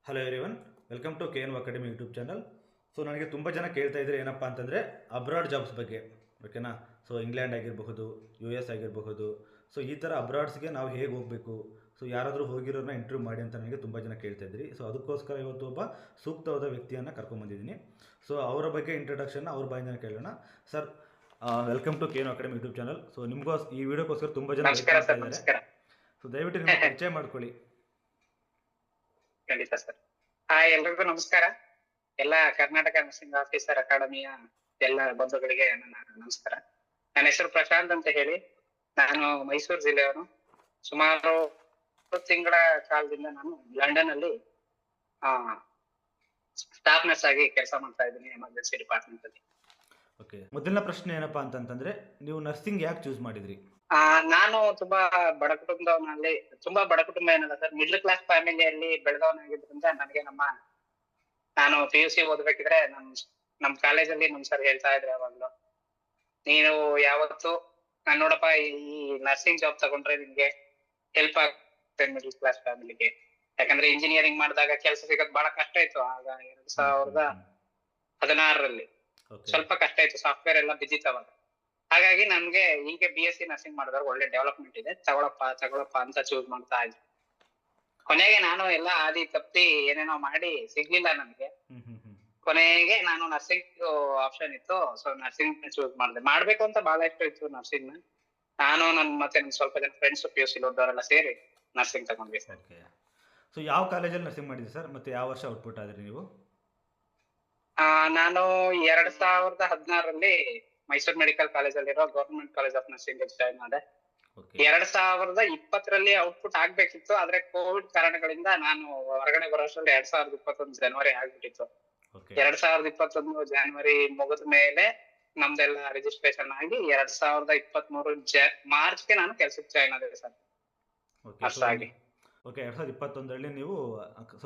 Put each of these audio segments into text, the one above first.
Hello everyone, welcome to K N academy YouTube channel. So ನನಗೆ ತುಂಬ ಜನ ಕೇಳ್ತಾ ಇದ್ದಾರೆ ಏನಪ್ಪ ಅಂತಂದರೆ ಅಬ್ರಾಡ್ ಜಾಬ್ಸ್ ಬಗ್ಗೆ, ಓಕೆನಾ. ಸೊ ಇಂಗ್ಲೆಂಡ್ ಆಗಿರಬಹುದು, ಯು ಎಸ್ ಆಗಿರಬಹುದು. ಸೊ ಈ ಥರ ಅಬ್ರಾಡ್ಸ್ಗೆ ನಾವು ಹೇಗೆ ಹೋಗಬೇಕು, ಸೊ ಯಾರಾದರೂ ಹೋಗಿರೋರನ್ನ ಇಂಟರ್ವ್ಯೂ ಮಾಡಿ ಅಂತ ನನಗೆ ತುಂಬ ಜನ ಕೇಳ್ತಾ ಇದ್ರಿ. ಸೊ ಅದಕ್ಕೋಸ್ಕರ ಇವತ್ತು ಒಬ್ಬ ಸೂಕ್ತವಾದ ವ್ಯಕ್ತಿಯನ್ನು ಕರ್ಕೊಂಬಂದಿದ್ದೀನಿ. ಸೊ ಅವರ ಬಗ್ಗೆ ಇಂಟ್ರಡಕ್ಷನ್ನ ಅವ್ರ ಬಾಯಿಂದ ಕೇಳೋಣ. Sir, welcome to K N academy YouTube channel. So ಈ ವಿಡಿಯೋಕ್ಕೋಸ್ಕರ ತುಂಬ ಜನ ವೆಯ್ಟ್ ನಮಸ್ಕಾರ ಮಾಡ್ತಾ ಸರ್. ಇದ್ದಾರೆ. ನಮಸ್ಕಾರ. ಸೊ ದಯವಿಟ್ಟು ನಿಮ್ಮ ಪರಿಚಯ ಮಾಡ್ಕೊಳ್ಳಿ. ಖಂಡಿತ ಸರ್. ಹಾಯ್, ಎಲ್ರಿಗೂ ನಮಸ್ಕಾರ. ಎಲ್ಲ ಕರ್ನಾಟಕ ನರ್ಸಿಂಗ್ ಆಫೀಸರ್ ಅಕಾಡೆಮಿಯ ಎಲ್ಲ ಬಂಧುಗಳಿಗೆ ನನ್ನ ನಮಸ್ಕಾರ. ನನ್ನ ಹೆಸರು ಪ್ರಶಾಂತ್ ಅಂತ ಹೇಳಿ. ನಾನು ಮೈಸೂರು ಜಿಲ್ಲೆಯವನು. ಸುಮಾರು 10 ತಿಂಗಳ ಕಾಲದಿಂದ ನಾನು ಲಂಡನ್ ಅಲ್ಲಿ ಸ್ಟಾಫ್ ನರ್ಸ್ ಆಗಿ ಕೆಲಸ ಮಾಡ್ತಾ ಇದ್ದೀನಿ, ಎಮರ್ಜೆನ್ಸಿ ಡಿಪಾರ್ಟ್ಮೆಂಟ್ ಅಲ್ಲಿ. ಓಕೆ, ಮೊದಲನೇ ಪ್ರಶ್ನೆ ಏನಪ್ಪಾ ಅಂತಂತಂದ್ರೆ ನೀವು ನರ್ಸಿಂಗ್ ಯಾಕೆ ಚೂಸ್ ಮಾಡಿದ್ರಿ? ನಾನು ತುಂಬಾ ಬಡ ಕುಟುಂಬದಲ್ಲಿ, ತುಂಬಾ ಬಡ ಕುಟುಂಬ ಏನಲ್ಲ ಸರ್, ಮಿಡ್ಲ್ ಕ್ಲಾಸ್ ಫ್ಯಾಮಿಲಿಯಲ್ಲಿ ಬೆಳೆದವನಾಗಿದ್ರಿಂದ ನನಗೆ ನಾನು PUC ಓದ್ಬೇಕಿದ್ರೆ ನಮ್ ಕಾಲೇಜಲ್ಲಿ ನಮ್ ಸರ್ ಹೇಳ್ತಾ ಇದ್ರೆ ಯಾವಾಗ್ಲೂ, ನೀನು ಯಾವತ್ತು ನೋಡಪ್ಪ ಈ ನರ್ಸಿಂಗ್ ಜಾಬ್ ತಗೊಂಡ್ರೆ ನಿನ್ಗೆ ಹೆಲ್ಪ್ ಆಗುತ್ತೆ ಮಿಡ್ಲ್ ಕ್ಲಾಸ್ ಫ್ಯಾಮಿಲಿಗೆ. ಯಾಕಂದ್ರೆ ಇಂಜಿನಿಯರಿಂಗ್ ಮಾಡಿದಾಗ ಕೆಲಸ ಸಿಗೋದು ಬಹಳ ಕಷ್ಟ ಇತ್ತು. ಆಗ 2016ರಲ್ಲಿ ಸ್ವಲ್ಪ ಕಷ್ಟ ಇತ್ತು, ಸಾಫ್ಟ್ವೇರ್ ಎಲ್ಲ ಬಿದ್ದಿತ್ತವಾಗ. ಹಾಗಾಗಿ ನಮ್ಗೆ ಹೀಗೆ BSc ನರ್ಸಿಂಗ್ ಮಾಡಿದಾಗ ಒಳ್ಳೆ ಡೆವಲಪ್ಮೆಂಟ್ ಇದೆ, ತಗೊಳಪ್ಪ ಅಂತ ಚೂಸ್ ಮಾಡ್ತಾ ಇದ್ದೆ. ಕೊನೆಗೆ ನಾನು ಎಲ್ಲ ಆದಿ ತಪ್ಪಿ ಏನೇನೋ ಮಾಡಿ ಸಿಗ್ಲಿಲ್ಲ ನನಗೆ. ಕೊನೆಗೆ ನಾನು ನರ್ಸಿಂಗ್ ಆಪ್ಷನ್ ಇತ್ತು, ಸೊ ನರ್ಸಿಂಗ್ ಚೂಸ್ ಮಾಡಿದೆ. ಮಾಡ್ಬೇಕು ಅಂತ ಬಹಳ ಇಷ್ಟ ಇತ್ತು ನರ್ಸಿಂಗ್. ನಾನು ಮತ್ತೆ ನನ್ ಸ್ವಲ್ಪ ಜನ ಫ್ರೆಂಡ್ಸ್ PUC ಓದೋರೆಲ್ಲ ಸೇರಿ ನರ್ಸಿಂಗ್ ತಗೊಂಡ್ವಿ ಸರ್. ಸೊ ಯಾವ ಕಾಲೇಜಲ್ಲಿ ನರ್ಸಿಂಗ್ ಮಾಡಿದ್ರಿ ಸರ್, ಮತ್ತೆ ಯಾವ ವರ್ಷ ಔಟ್ಪುಟ್ ಆದ್ರಿ ನೀವು? ನಾನು 2016ರಲ್ಲಿ ಮೈಸೂರು ಮೆಡಿಕಲ್ ಕಾಲೇಜಲ್ಲಿರೋ government college of nursing join ಆದೆ. 2020ರಲ್ಲಿ ಔಟ್ಪುಟ್ ಆಗ್ಬೇಕಿತ್ತು, ಆದ್ರೆ ಕೋವಿಡ್ ಕಾರಣಗಳಿಂದ ನಾನು ಹೊರಗಡೆ ಬರೋಷ್ಟ್ರಲ್ಲಿ 2021 ಜನವರಿ ಆಗ್ಬಿಟ್ಟಿತ್ತು. 2021 ಜನವರಿ ಮುಗಿದ ಮೇಲೆ ನಮ್ದೆಲ್ಲ ರಿಜಿಸ್ಟ್ರೇಷನ್ ಆಗಿ 2023 ಮಾರ್ಚ್ಗೆ ನಾನು ಕೆಲ್ಸಕ್ಕೆ ಜಾಯ್ನ್ ಆದೆ ಸರ್. ಅಷ್ಟಾಗಿ 2021ರಲ್ಲಿ ನೀವು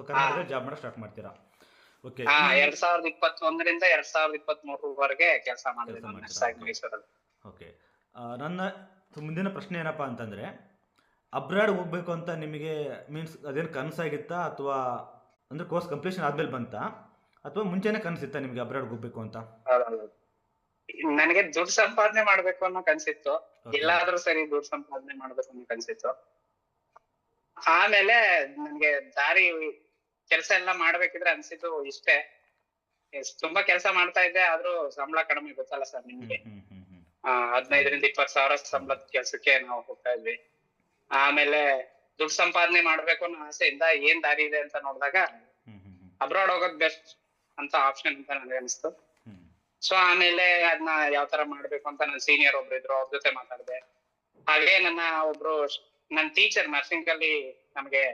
ಕರ್ನಾಟಕದಲ್ಲಿ ಜಾಬ್ ಮಾಡಕ್ ಸ್ಟಾರ್ಟ್ ಮಾಡ್ತೀರಾ? 2021ರಿಂದ 2023ವರೆಗೆ ಕೆಲಸ ಮಾಡಿದೆ ಮೈಸೂರಲ್ಲಿ. ಓಕೆ, ನನ್ನ ಮುಂದಿನ ಪ್ರಶ್ನೆ ಏನಪ್ಪಾ ಅಂತಂದ್ರೆ, ಅಬ್ರಾಡ್ ಹೋಗ್ಬೇಕು ಅಂತ ನಿಮಗೆ ಮೀನ್ಸ್ ಅದೇನು ಕನಸಾಗಿತ್ತಾ, ಅಥವಾ ಅಂದ್ರೆ ಕೋರ್ಸ್ ಕಂಪ್ಲೀಷನ್ ಆದ್ಮೇಲೆ ಬಂತಾ, ಅಥವಾ ಮುಂಚೆನೆ ಕನಸಿತ್ತಾ ನಿಮ್ಗೆ ಅಬ್ರಾಡ್ ಹೋಗ್ಬೇಕು ಅಂತ? ನನಗೆ ದುಡ್ಡು ಸಂಪಾದನೆ ಮಾಡ್ಬೇಕು ಅನ್ನೋ ಕನ್ಸಿತ್ತು. ಎಲ್ಲಾದ್ರೂ ಸರಿ ದುಡ್ಡು ಸಂಪಾದನೆ ಮಾಡ್ಬೇಕು ಅನ್ನೋ ಕನ್ಸಿತ್ತು. ಆಮೇಲೆ ನನ್ಗೆ ದಾರಿ ಕೆಲಸ ಎಲ್ಲ ಮಾಡ್ಬೇಕಿದ್ರೆ ಅನ್ಸಿದ್ದು ಇಷ್ಟೇ, ತುಂಬಾ ಕೆಲಸ ಮಾಡ್ತಾ ಇದ್ದೆ, ಆದ್ರೂ ಸಂಬಳ ಕಡಿಮೆ, ಗೊತ್ತಲ್ಲ ಸರ್ ನಿಮ್ಗೆ. 15ರಿಂದ 20 ಸಾವಿರ ಸಂಬಳದ ಕೆಲ್ಸಕ್ಕೆ ನಾವು ಹೋಗ್ತಾ ಇದ್ವಿ. ಆಮೇಲೆ ದುಡ್ಡು ಸಂಪಾದನೆ ಮಾಡ್ಬೇಕು ಅನ್ನೋ ಆಸೆಯಿಂದ ಏನ್ ದಾರಿ ಇದೆ ಅಂತ ನೋಡಿದಾಗ ಅಬ್ರಾಡ್ ಹೋಗೋದ್ ಬೆಸ್ಟ್ ಅಂತ ಆಪ್ಷನ್ ಅಂತ ನನಗೆ ಅನಿಸ್ತು. ಸೊ ಆಮೇಲೆ ಅದನ್ನ ಯಾವ ತರ ಮಾಡ್ಬೇಕು ಅಂತ ನನ್ನ ಸೀನಿಯರ್ ಒಬ್ರು ಇದ್ರು, ಅವ್ರ ಜೊತೆ ಮಾತಾಡಿದೆ. ಹಾಗೆ ನನ್ನ ಟೀಚರ್, ನರ್ಸಿಂಗ್ ಅಲ್ಲಿ ನಮ್ಗೆ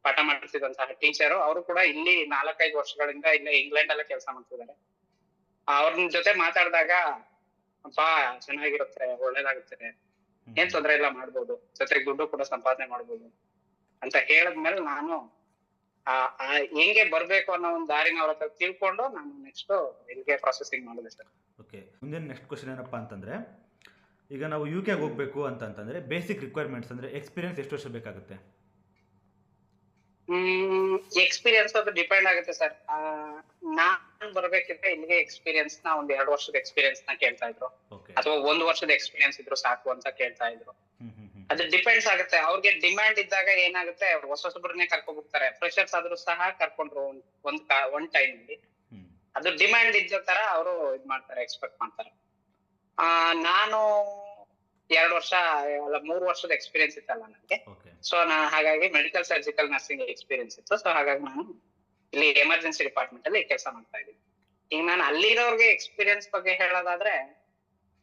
ಪಾಠ ಮಾಡ್ತಿದ್ದಂತಹ ಟೀಚರು, ಅವರು ಕೂಡ ಇಲ್ಲಿ 4-5 ವರ್ಷಗಳಿಂದ ಇಲ್ಲೇ ಇಂಗ್ಲೆಂಡ್ ಅಲ್ಲೇ ಕೆಲಸ ಮಾಡ್ತಿದ್ದಾರೆ. ಅವ್ರ ಜೊತೆ ಮಾತಾಡಿದಾಗ ಅಪ್ಪಾ ಚೆನ್ನಾಗಿರುತ್ತೆ, ಒಳ್ಳೇದಾಗುತ್ತೆ, ಏನ್ ತೊಂದ್ರೆ ಇಲ್ಲ, ಮಾಡ್ಬೋದು, ಜೊತೆಗೆ ದುಡ್ಡು ಕೂಡ ಸಂಪಾದನೆ ಮಾಡ್ಬೋದು ಅಂತ ಹೇಳಿದ್ಮೇಲೆ ನಾನು ಹೆಂಗೆ ಬರ್ಬೇಕು ಅನ್ನೋ ಒಂದು ದಾರಿನ ಅವ್ರ ಹತ್ರ ತಿಳ್ಕೊಂಡು ನಾನು ನೆಕ್ಸ್ಟ್ ಇಲ್ಲಿಗೆ ಪ್ರೊಸೆಸಿಂಗ್ ಮಾಡಿದೆ ಸರ್. ಓಕೆ, ಮುಂದಿನ ನೆಕ್ಸ್ಟ್ ಕ್ವಶನ್ ಏನಪ್ಪಾ ಅಂತಂದ್ರೆ, ಈಗ ನಾವು UK ಹೋಗ್ಬೇಕು ಅಂತಂತಂದ್ರೆ ಬೇಸಿಕ್ ರಿಕ್ವೈರ್ಮೆಂಟ್ಸ್ ಅಂದ್ರೆ ಎಕ್ಸ್ಪೀರಿಯನ್ಸ್ ಎಷ್ಟು ವರ್ಷ ಬೇಕಾಗುತ್ತೆ? ಎಕ್ಸ್ಪೀರಿಯನ್ಸ್ ಅದು ಡಿಪೆಂಡ್ ಆಗುತ್ತೆ ಸರ್. ನಾನ್ ಬರ್ಬೇಕಿದ್ರೆ ಇಲ್ಲಿಗೆ ಎಕ್ಸ್ಪೀರಿಯನ್ಸ್ ನ 1-2 ವರ್ಷದ ಎಕ್ಸ್ಪೀರಿಯನ್ಸ್ ನ ಕೇಳ್ತಾ ಇದ್ರು, ಅಥವಾ 1 ವರ್ಷದ ಎಕ್ಸ್ಪೀರಿಯನ್ಸ್ ಇದ್ರು ಸಾಕು ಅಂತ ಕೇಳ್ತಾ ಇದ್ರು. ಅದು ಡಿಪೆಂಡ್ಸ್ ಆಗುತ್ತೆ. ಅವ್ರಿಗೆ ಡಿಮ್ಯಾಂಡ್ ಇದ್ದಾಗ ಏನಾಗುತ್ತೆ, ಹೊಸೊಬ್ಬರನ್ನೇ ಕರ್ಕೊಂಡ್ ಹೋಗ್ತಾರೆ. ಫ್ರೆಶರ್ಸ್ ಆದ್ರೂ ಸಹ ಕರ್ಕೊಂಡ್ರು ಒಂದ್ ಟೈಮ್ ಅಲ್ಲಿ. ಅದು ಡಿಮ್ಯಾಂಡ್ ಇದ್ದ ತರ ಅವರು ಇದ್ ಮಾಡ್ತಾರೆ, ಎಕ್ಸ್ಪೆಕ್ಟ್ ಮಾಡ್ತಾರೆ. ನಾನು 2 ವರ್ಷ ಅಲ್ಲ 3 ವರ್ಷದ ಎಕ್ಸ್ಪೀರಿಯನ್ಸ್ ಇತ್ತಲ್ಲ ನನಗೆ. ಸೊ ಹಾಗಾಗಿ ಮೆಡಿಕಲ್ ಸರ್ಜಿಕಲ್ ನರ್ಸಿಂಗ್ ಎಕ್ಸ್ಪೀರಿಯನ್ಸ್ ಇತ್ತು. ಸೊ ಹಾಗಾಗಿ ನಾನು ಇಲ್ಲಿ ಎಮರ್ಜೆನ್ಸಿ ಡಿಪಾರ್ಟ್ಮೆಂಟ್ ಅಲ್ಲಿ ಕೆಲಸ ಮಾಡ್ತಾ ಇದ್ದೀನಿ. ಈಗ ನಾನು ಅಲ್ಲಿರೋರ್ಗೆ ಎಕ್ಸ್ಪೀರಿಯನ್ಸ್ ಬಗ್ಗೆ ಹೇಳೋದಾದ್ರೆ,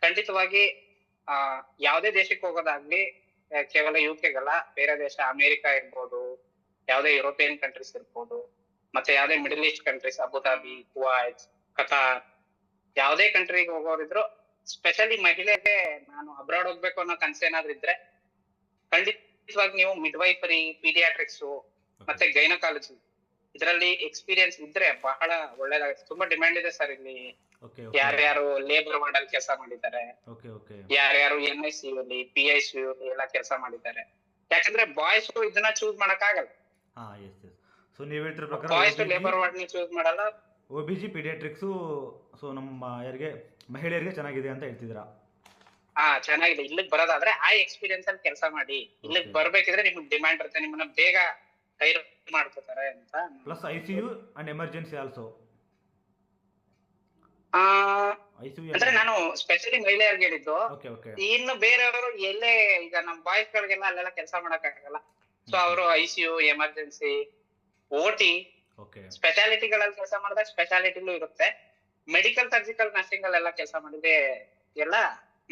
ಖಂಡಿತವಾಗಿ ಯಾವುದೇ ದೇಶಕ್ಕೆ ಹೋಗೋದಾಗ್ಲಿ, ಕೇವಲ UKಗಲ್ಲ, ಬೇರೆ ದೇಶ ಅಮೆರಿಕ ಇರ್ಬೋದು, ಯಾವುದೇ ಯುರೋಪಿಯನ್ ಕಂಟ್ರೀಸ್ ಇರ್ಬೋದು, ಮತ್ತೆ ಯಾವುದೇ middle East countries, Abu Dhabi, Kuwait, Qatar, ಯಾವುದೇ ಕಂಟ್ರಿಗೆ ಹೋಗೋರಿದ್ರು, ಸ್ಪೆಷಲಿ ಮಹಿಳೆಗೆ ನಾನು ಅಬ್ರಾಡ್ ಹೋಗ್ಬೇಕು ಅನ್ನೋ ಕನ್ಸೇನಾದ್ರೂ ಇದ್ರೆ ಖಂಡಿತವಾಗಿ ನೀವು ಮಿಡ್ವೈಫರಿ, ಪೀಡಿಯಾಟ್ರಿಕ್ಸ್ ಮತ್ತೆ ಗೈನಕಾಲಜಿ ಇದರಲ್ಲಿ ಎಕ್ಸ್ಪೀರಿಯನ್ಸ್ ಇದ್ರೆ ಬಹಳ ಒಳ್ಳೇದಾಗುತ್ತೆ. ತುಂಬಾ ಡಿಮ್ಯಾಂಡ್ ಇದೆ ಸರ್ ಇಲ್ಲಿ. ಯಾರ್ಯಾರು ಲೇಬರ್ ವಾರ್ಡ್ ಅಲ್ಲಿ ಕೆಲಸ ಮಾಡಿದ್ದಾರೆ, ಯಾರ್ಯಾರು NICU ಅಲ್ಲಿ, PICU ಎಲ್ಲ ಕೆಲಸ ಮಾಡಿದ್ದಾರೆ. ಯಾಕಂದ್ರೆ ಬಾಯ್ಸ್ ಇದನ್ನ ಚೂಸ್ ಮಾಡಕ್ ಆಗಲ್ಲ. ಸೊ ನೀವು ಹೇಳ್ತಿರೋ ಪ್ರಕಾರ ಬಾಯ್ಸ್ ಲೇಬರ್ ವಾರ್ಡ್ ಚೂಸ್ ಮಾಡಲ್ಲ. OBG ಪೀಡಿಯಾಟ್ರಿಕ್ಸು ಸೊ ನಮ್ಮ ಯಾರಿಗೆ ಮಹಿಳೆಯರಿಗೆ ಚೆನ್ನಾಗಿದೆ ಅಂತ ಹೇಳ್ತಿದ್ದೀರಾ? ಚೆನ್ನಾಗಿದೆ. ಇಲ್ಲಿಗೆ ಬರೋದಾದ್ರೆ ಆ ಎಕ್ಸ್ಪೀರಿಯನ್ಸ್ ಅಲ್ಲಿ ಕೆಲಸ ಮಾಡಿ. ಇಲ್ಲಿಗೆ ಬರ್ಬೇಕಿದ್ರೆ ನಿಮ್ಗೆ ಡಿಮ್ಯಾಂಡ್ ಇರುತ್ತೆ, ನಿಮ್ಮನ್ನ ಬೇಗ ಹೈರ್ ಮಾಡ್ಕೋತಾರೆ ಅಂತ. Plus ICU and emergency also. ಅಂದ್ರೆ ನಾನು ಸ್ಪೆಷಲಿ ಮಹಿಳೆಯರಿಗೆ ಹೇಳಿದ್ದು. ಇನ್ನು ಬೇರೆಯವರು ಎಲ್ಲೇ ಈಗ ನಮ್ಮ ಬಾಯ್ಸ್ ಗಳಿಗೆಲ್ಲ ಅಲ್ಲೆಲ್ಲ ಕೆಲಸ ಮಾಡಕ್ ಆಗಲ್ಲ. ಸೊ ಅವರು ICU, ಎಮರ್ಜೆನ್ಸಿ, OT ಸ್ಪೆಷಾಲಿಟಿಗಳಲ್ಲಿ ಕೆಲಸ ಮಾಡಿದಾಗ ಸ್ಪೆಷಾಲಿಟಿಲೂ ಇರುತ್ತೆ. ಮೆಡಿಕಲ್ ಸರ್ಜಿಕಲ್ ನರ್ಸಿಂಗ್ ಅಲ್ಲೆಲ್ಲ ಕೆಲಸ ಮಾಡಿದ್ರೆ ಎಲ್ಲ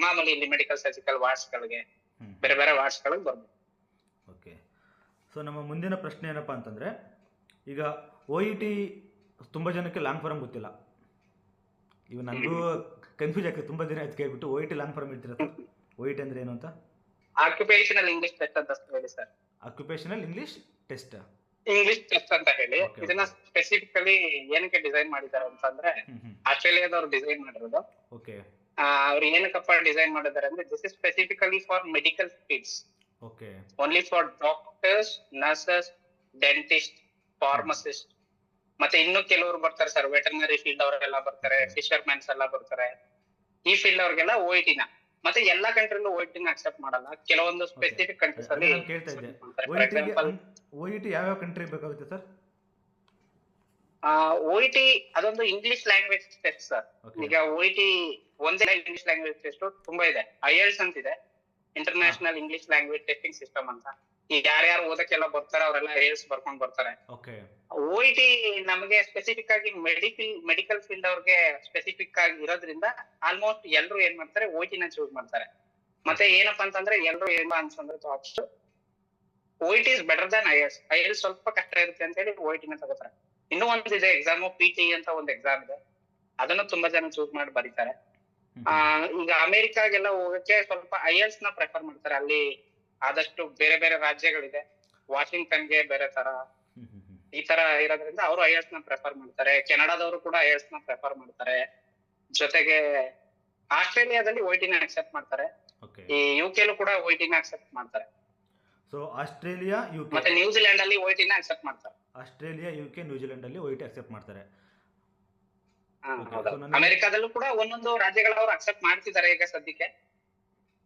ಮಾಮೂಲಿ ಇಲ್ಲಿ ಮೆಡಿಕಲ್ ಸರ್ಜಿಕಲ್ ವಾರ್ಡ್ಸ್ ಗಳಿಗೆ ಬೇರೆ ಬೇರೆ ವಾರ್ಡ್ಸ್ ಗಳಿಗೆ ಬರ್ಬೋದು. ಓಕೆ. ಸೊ ನಮ್ಮ ಮುಂದಿನ ಪ್ರಶ್ನೆ ಏನಪ್ಪಾ ಅಂತಂದ್ರೆ, ಈಗ OET ತುಂಬಾ ಜನಕ್ಕೆ ಲಾಂಗ್ ಫಾರ್ಮ್ ಗೊತ್ತಿಲ್ಲ. ಇವ್ ನನಗೂ ಕನ್ಫ್ಯೂಸ್ ಆಗ್ತದೆ, ತುಂಬಾ ದಿನ ಆಯ್ತು ಕೇಳ್ಬಿಟ್ಟು. OET ಲಾಂಗ್ ಫಾರ್ಮ್ ಹೇಳ್ತೀರಾ ಸರ್? OET ಅಂದ್ರೆ ಏನು ಅಂತ? ಆಕ್ಯುಪೇಷನಲ್ ಇಂಗ್ಲಿಷ್ ಟೆಸ್ಟ್ ಅಂತ ಹೇಳಿ ಸರ್. ಆಕ್ಯುಪೇಷನಲ್ ಇಂಗ್ಲಿಷ್ ಟೆಸ್ಟ್ ಅಂತ ಹೇಳಿ. ಇದನ್ನ ಸ್ಪೆಸಿಫಿಕಲಿ ಏನಕ್ಕೆ ಡಿಸೈನ್ ಮಾಡಿದ್ದಾರೆ ಅಂತಂದ್ರೆ, ಆಸ್ಟ್ರೇಲಿಯಾದವ್ರು ಡಿಸೈನ್ ಮಾಡಿರೋದು. ಅವ್ರು ಏನಕ್ಕಪ್ಪ ಡಿಸೈನ್ ಮಾಡಿದ್ದಾರೆ ಅಂದ್ರೆ, this is specifically for medical fields, only for doctors, nurses, dentist, pharmacist, ಮತ್ತೆ ಇನ್ನು ಕೆಲವರು ಬರ್ತಾರೆ ಸರ್, ವೆಟರ್ನರಿ ಫೀಲ್ಡ್ ಅವರೆಲ್ಲ ಬರ್ತಾರೆ, ಫಿಶರ್ ಮ್ಯಾನ್ಸ್ ಎಲ್ಲ ಬರ್ತಾರೆ. ಈ ಫೀಲ್ಡ್ ಅವ್ರಿಗೆಲ್ಲ OET ನ ಮತ್ತೆ ಎಲ್ಲಾ ಕಂಟ್ರಿಲೂ OET ನ ಅಕ್ಸೆಪ್ಟ್ ಮಾಡಲ್ಲ. ಕೆಲವೊಂದು ಸ್ಪೆಸಿಫಿಕ್ ಕಂಟ್ರೀಸ್ ಅಲ್ಲಿ OET ಯಾವ ಕಂಟ್ರಿ ಬೇಕಾಗುತ್ತೆ ಸರ್? OET ಅದೊಂದು ಇಂಗ್ಲಿಷ್ ಲ್ಯಾಂಗ್ವೇಜ್ ಟೆಸ್ಟ್ ಸರ್. ಈಗ OET ಒಂದೇ ಇಂಗ್ಲಿಷ್ ಲ್ಯಾಂಗ್ವೇಜ್ ಟೆಸ್ಟ್ ತುಂಬಾ ಇದೆ. IELTS ಅಂತ ಇದೆ, international English language testing system ಅಂತ. ಈಗ ಯಾರ್ಯಾರು ಓದಕ್ಕೆಲ್ಲ ಬರ್ತಾರೆ ಅವರೆಲ್ಲ IELTS ಬರ್ಕೊಂಡ್ ಬರ್ತಾರೆ. OET ನಮಗೆ ಸ್ಪೆಸಿಫಿಕ್ ಆಗಿ ಮೆಡಿಕಲ್ ಫೀಲ್ಡ್ ಅವ್ರಿಗೆ ಸ್ಪೆಸಿಫಿಕ್ ಆಗಿ ಇರೋದ್ರಿಂದ ಆಲ್ಮೋಸ್ಟ್ ಎಲ್ರು ಏನ್ ಮಾಡ್ತಾರೆ, OET ನ ಚೂಸ್ ಮಾಡ್ತಾರೆ. ಮತ್ತೆ ಏನಪ್ಪಾ ಅಂತಂದ್ರೆ ಎಲ್ರು ಏನ್ ಅನ್ಸಂದ್ರೆ OET is better than IELTS. IELTS ಸ್ವಲ್ಪ ಕಷ್ಟ ಇರುತ್ತೆ ಅಂತ ಹೇಳಿ OET ನ ತಗೋತಾರೆ. ಇನ್ನೂ ಒಂದಿದೆ ಎಕ್ಸಾಮ್, PT ಅಂತ ಒಂದು ಎಕ್ಸಾಮ್ ಇದೆ, ಅದನ್ನು ತುಂಬಾ ಜನ ಚೂಸ್ ಮಾಡಿ ಬರೀತಾರೆ. ಈಗ ಅಮೆರಿಕಾಗೆಲ್ಲ ಹೋಗಕ್ಕೆ ಸ್ವಲ್ಪ IELTS ನ ಪ್ರೆಫರ್ ಮಾಡ್ತಾರೆ. ಅಲ್ಲಿ ಆದಷ್ಟು ಬೇರೆ ಬೇರೆ ರಾಜ್ಯಗಳಿದೆ, ವಾಷಿಂಗ್ಟನ್ಗೆ ಬೇರೆ ತರ ಈ ತರ ಇರೋದ್ರಿಂದ ಅವರು IELTS ನ ಪ್ರೆಫರ್ ಮಾಡ್ತಾರೆ. ಕೆನಡಾದವರು ಕೂಡ IELTS ನ ಪ್ರೆಫರ್ ಮಾಡ್ತಾರೆ. ಜೊತೆಗೆ ಆಸ್ಟ್ರೇಲಿಯಾದಲ್ಲಿ OET ನ ಅಕ್ಸೆಪ್ಟ್ ಮಾಡ್ತಾರೆ. ಈ UK ಕೂಡ OET ನ ಅಕ್ಸೆಪ್ಟ್ ಮಾಡ್ತಾರೆ. ಸೊ ಆಸ್ಟ್ರೇಲಿಯಾ, UK ಮತ್ತೆ ನ್ಯೂಜಿಲೆಂಡ್ ಅಲ್ಲಿ OET ನ ಅಕ್ಸೆಪ್ಟ್ ಮಾಡ್ತಾರೆ. ಆಸ್ಟ್ರೇಲಿಯಾ, UK, ನ್ಯೂಜಿಲೆಂಡ್ ಅಲ್ಲಿ OET ಅಕ್ಸೆಪ್ಟ್ ಮಾಡ್ತಾರೆ. ಅಮೆರಿಕಾದಲ್ಲೂ ಕೂಡ ಒಂದೊಂದು ರಾಜ್ಯಗಳವರು ಅಕ್ಸೆಪ್ಟ್ ಮಾಡ್ತಿದ್ದಾರೆ ಈಗ ಸದ್ಯಕ್ಕೆ.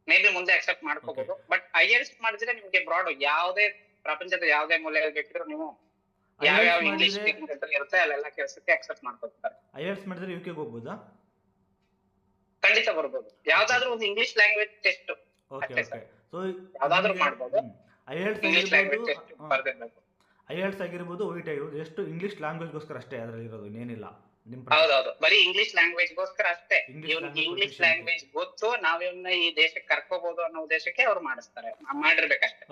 ಮೇ ಬಿ ಮುಂದೆ ಅಕ್ಸೆಪ್ಟ್ ಮಾಡ್ಕೋಬಹುದು. ಬಟ್ IELTS ಮಾಡಿದ್ರೆ ನಿಮ್ಗೆ ಬ್ರಾಡ್ ಯಾವುದೇ ಪ್ರಪಂಚದ ಯಾವುದೇ ಮೂಲೆಯಲ್ಲಿ ಬೇಕಿದ್ರು ನೀವು ಯಾವ್ಯಾವ ಇಂಗ್ಲಿಷ್ ಇರುತ್ತೆ ಅಲ್ಲೆಲ್ಲ ಕೆಲಸಕ್ಕೆ ಅಕ್ಸೆಪ್ಟ್ ಮಾಡ್ಕೊತಾರೆ. IELTS ಮಾಡಿದ್ರೆ UK ಹೋಗ್ಬೋದಾ? ಖಂಡಿತ ಬರ್ಬೋದು. ಯಾವ್ದಾದ್ರು ಒಂದು ಇಂಗ್ಲಿಷ್ ಲ್ಯಾಂಗ್ವೇಜ್ ಟೆಸ್ಟ್ ಸೊ ಯಾವ್ದಾದ್ರು ಮಾಡ್ಬೋದು. IELTS ಆಗಿರ್ಬೋದು, OET ಆಗಿರ್ಬೋದು, ಎಷ್ಟು ಇಂಗ್ಲಿಷ್ ಲ್ಯಾಂಗ್ವೇಜ್ಗೋಸ್ಕರ ಅಷ್ಟೇ ಅದರಲ್ಲಿ ಇರೋದು, ಇನ್ನೇನಿಲ್ಲ. ಹೌದೌದು, ಬರೀ ಇಂಗ್ಲಿಷ್ ಲ್ಯಾಂಗ್ವೇಜ್ ಗೋಸ್ಕರ ಅಷ್ಟೇ. ಇಂಗ್ಲಿಷ್ ಲ್ಯಾಂಗ್ವೇಜ್ ಗೊತ್ತು, ನಾವಿವ್ನ ಈ ದೇಶಕ್ಕೆ ಕರ್ಕೋಬಹುದು ಅನ್ನೋ ಉದ್ದೇಶಕ್ಕೆ ಅವ್ರು ಮಾಡಿಸ್ತಾರೆ, ಮಾಡಿರ್ಬೇಕಷ್ಟೇ.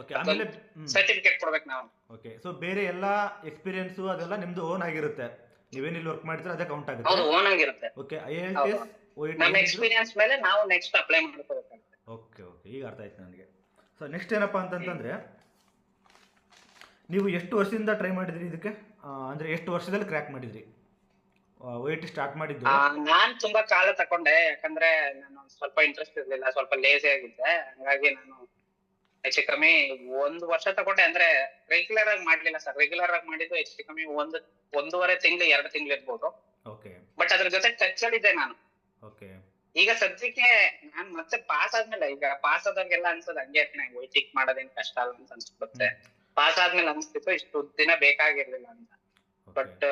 ಸರ್ಟಿಫಿಕೇಟ್ ಕೊಡ್ಬೇಕು ನಾವು. ಓಕೆ. ಸೊ ಬೇರೆ ಎಲ್ಲಾ ಎಕ್ಸ್ಪೀರಿಯನ್ಸ್ ಅದೆಲ್ಲ ನಿಮ್ದು ಓನ್ ಆಗಿರುತ್ತೆ, ನೀವೇನಿಲ್ಲಿ ವರ್ಕ್ ಮಾಡಿದ್ರೆ ಅದೇ ಕೌಂಟ್ ಆಗುತ್ತೆ. ಹೌದು, ಓನ್ ಆಗಿರುತ್ತೆ. ಓಕೆ. IELTS OET ನಮ್ಮ ಎಕ್ಸ್ಪೀರಿಯನ್ಸ್ ಮೇಲೆ ನಾವು ನೆಕ್ಸ್ಟ್ ಅಪ್ಲೈ ಮಾಡ್ಕೋಬೇಕಾಗುತ್ತೆ. ಓಕೆ, ಈಗ ಅರ್ಥ ಆಯ್ತು ನನಗೆ. ಸೊ ನೆಕ್ಸ್ಟ್ ಏನಪ್ಪಾ ಅಂತಂತಂದ್ರೆ, ನೀವು ಎಷ್ಟು ವರ್ಷದಿಂದ ಟ್ರೈ ಮಾಡಿದ್ರಿ ಇದಕ್ಕೆ? ಅಂದ್ರೆ ಎಷ್ಟು ವರ್ಷದಲ್ಲಿ ಕ್ರ್ಯಾಕ್ ಮಾಡಿದ್ರಿ OET ಸ್ಟಾರ್ಟ್ ಮಾಡಿದ್ದು? ನಾನ್ ತುಂಬಾ ಕಾಲ ತಕೊಂಡೆ, ಯಾಕಂದ್ರೆ ನಾನು ಸ್ವಲ್ಪ ಇಂಟ್ರೆಸ್ಟ್ ಇರ್ಲಿಲ್ಲ, ಸ್ವಲ್ಪ ಲೇಜಿ ಆಗಿದ್ದೆ. ಹಂಗಾಗಿ ನಾನು ಹೆಚ್ಚು ಕಮ್ಮಿ 1 ವರ್ಷ ತಗೊಂಡೆ. ಅಂದ್ರೆ ರೆಗ್ಯುಲರ್ ಆಗಿ ಮಾಡ್ಲಿಲ್ಲ ಸರ್. ರೆಗ್ಯುಲರ್ ಆಗಿ ಮಾಡಿದ್ದು ಹೆಚ್ಚು ಕಮ್ಮಿ 1.5 ತಿಂಗಳು 2 ತಿಂಗಳು ಇರ್ಬೋದು. ಬಟ್ ಅದ್ರ ಜೊತೆ ಟಚ್ ಅಲ್ಲಿದ್ದೆ ನಾನು. ಈಗ ಸದ್ಯಕ್ಕೆ ನಾನ್ ಮತ್ತೆ ಪಾಸ್ ಆದ್ಮೇಲೆ, ಈಗ ಪಾಸ್ ಆದವ್ರಿಗೆಲ್ಲ ಅನ್ಸೋದು ಹಂಗೆ OET ಮಾಡೋದೇನ್ ಕಷ್ಟ ಅಲ್ಲ ಅಂತ ಅನ್ಸ್ಬಿಡುತ್ತೆ. ಪಾಸ್ ಆದ್ಮೇಲೆ ಅನ್ಸ್ತಿತ್ತು ಇಷ್ಟು ದಿನ ಬೇಕಾಗಿರ್ಲಿಲ್ಲ ಅಂತ. ಬಟ್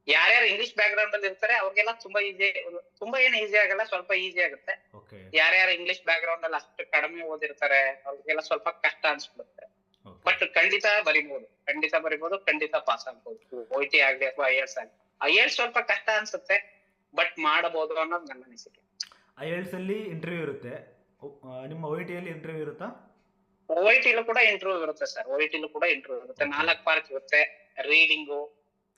ಯಾರ್ಯಾರು ಇಂಗ್ಲಿಷ್ ಬ್ಯಾಕ್ ಗ್ರೌಂಡ್ ಅಲ್ಲಿ ಇರ್ತಾರೆ ಅವ್ರಿಗೆಲ್ಲ ತುಂಬಾ ಈಸಿ, ತುಂಬಾ ಏನು ಈಸಿ ಆಗಲ್ಲ, ಸ್ವಲ್ಪ ಈಸಿ ಆಗುತ್ತೆ. ಯಾರ್ಯಾರು ಇಂಗ್ಲಿಷ್ ಬ್ಯಾಕ್ ಗ್ರೌಂಡ್ ಅಲ್ಲಿ ಅಷ್ಟು ಕಡಿಮೆ ಓದಿರ್ತಾರೆ ಅವ್ರಿಗೆಲ್ಲ ಸ್ವಲ್ಪ ಕಷ್ಟ ಅನ್ಸ್ಬಿಡುತ್ತೆ. ಬಟ್ ಖಂಡಿತ ಬರಿಬಹುದು, ಖಂಡಿತ ಪಾಸ್ ಆಗ್ಬಹುದು. OET ಆಗ್ಲಿ ಅಥವಾ IELTS ಆಗ್ಲಿ. IELTS ಸ್ವಲ್ಪ ಕಷ್ಟ ಅನ್ಸುತ್ತೆ, ಬಟ್ ಮಾಡಬಹುದು ಅನ್ನೋದು ನನ್ನ ಅನಿಸಿಕೆ. IELTS ಅಲ್ಲಿ ಇಂಟರ್ವ್ಯೂ ಇರುತ್ತೆ, ನಿಮ್ಮ OET ಅಲ್ಲಿ ಇಂಟರ್ವ್ಯೂ ಇರುತ್ತಾ? OET ಕೂಡ ಇಂಟರ್ವ್ಯೂ ಇರುತ್ತೆ ಸರ್. OET ಕೂಡ ಇಂಟರ್ವ್ಯೂ ಇರುತ್ತೆ. 4 ಪಾರ್ಟ್ ಇರುತ್ತೆ: ರೀಡಿಂಗು,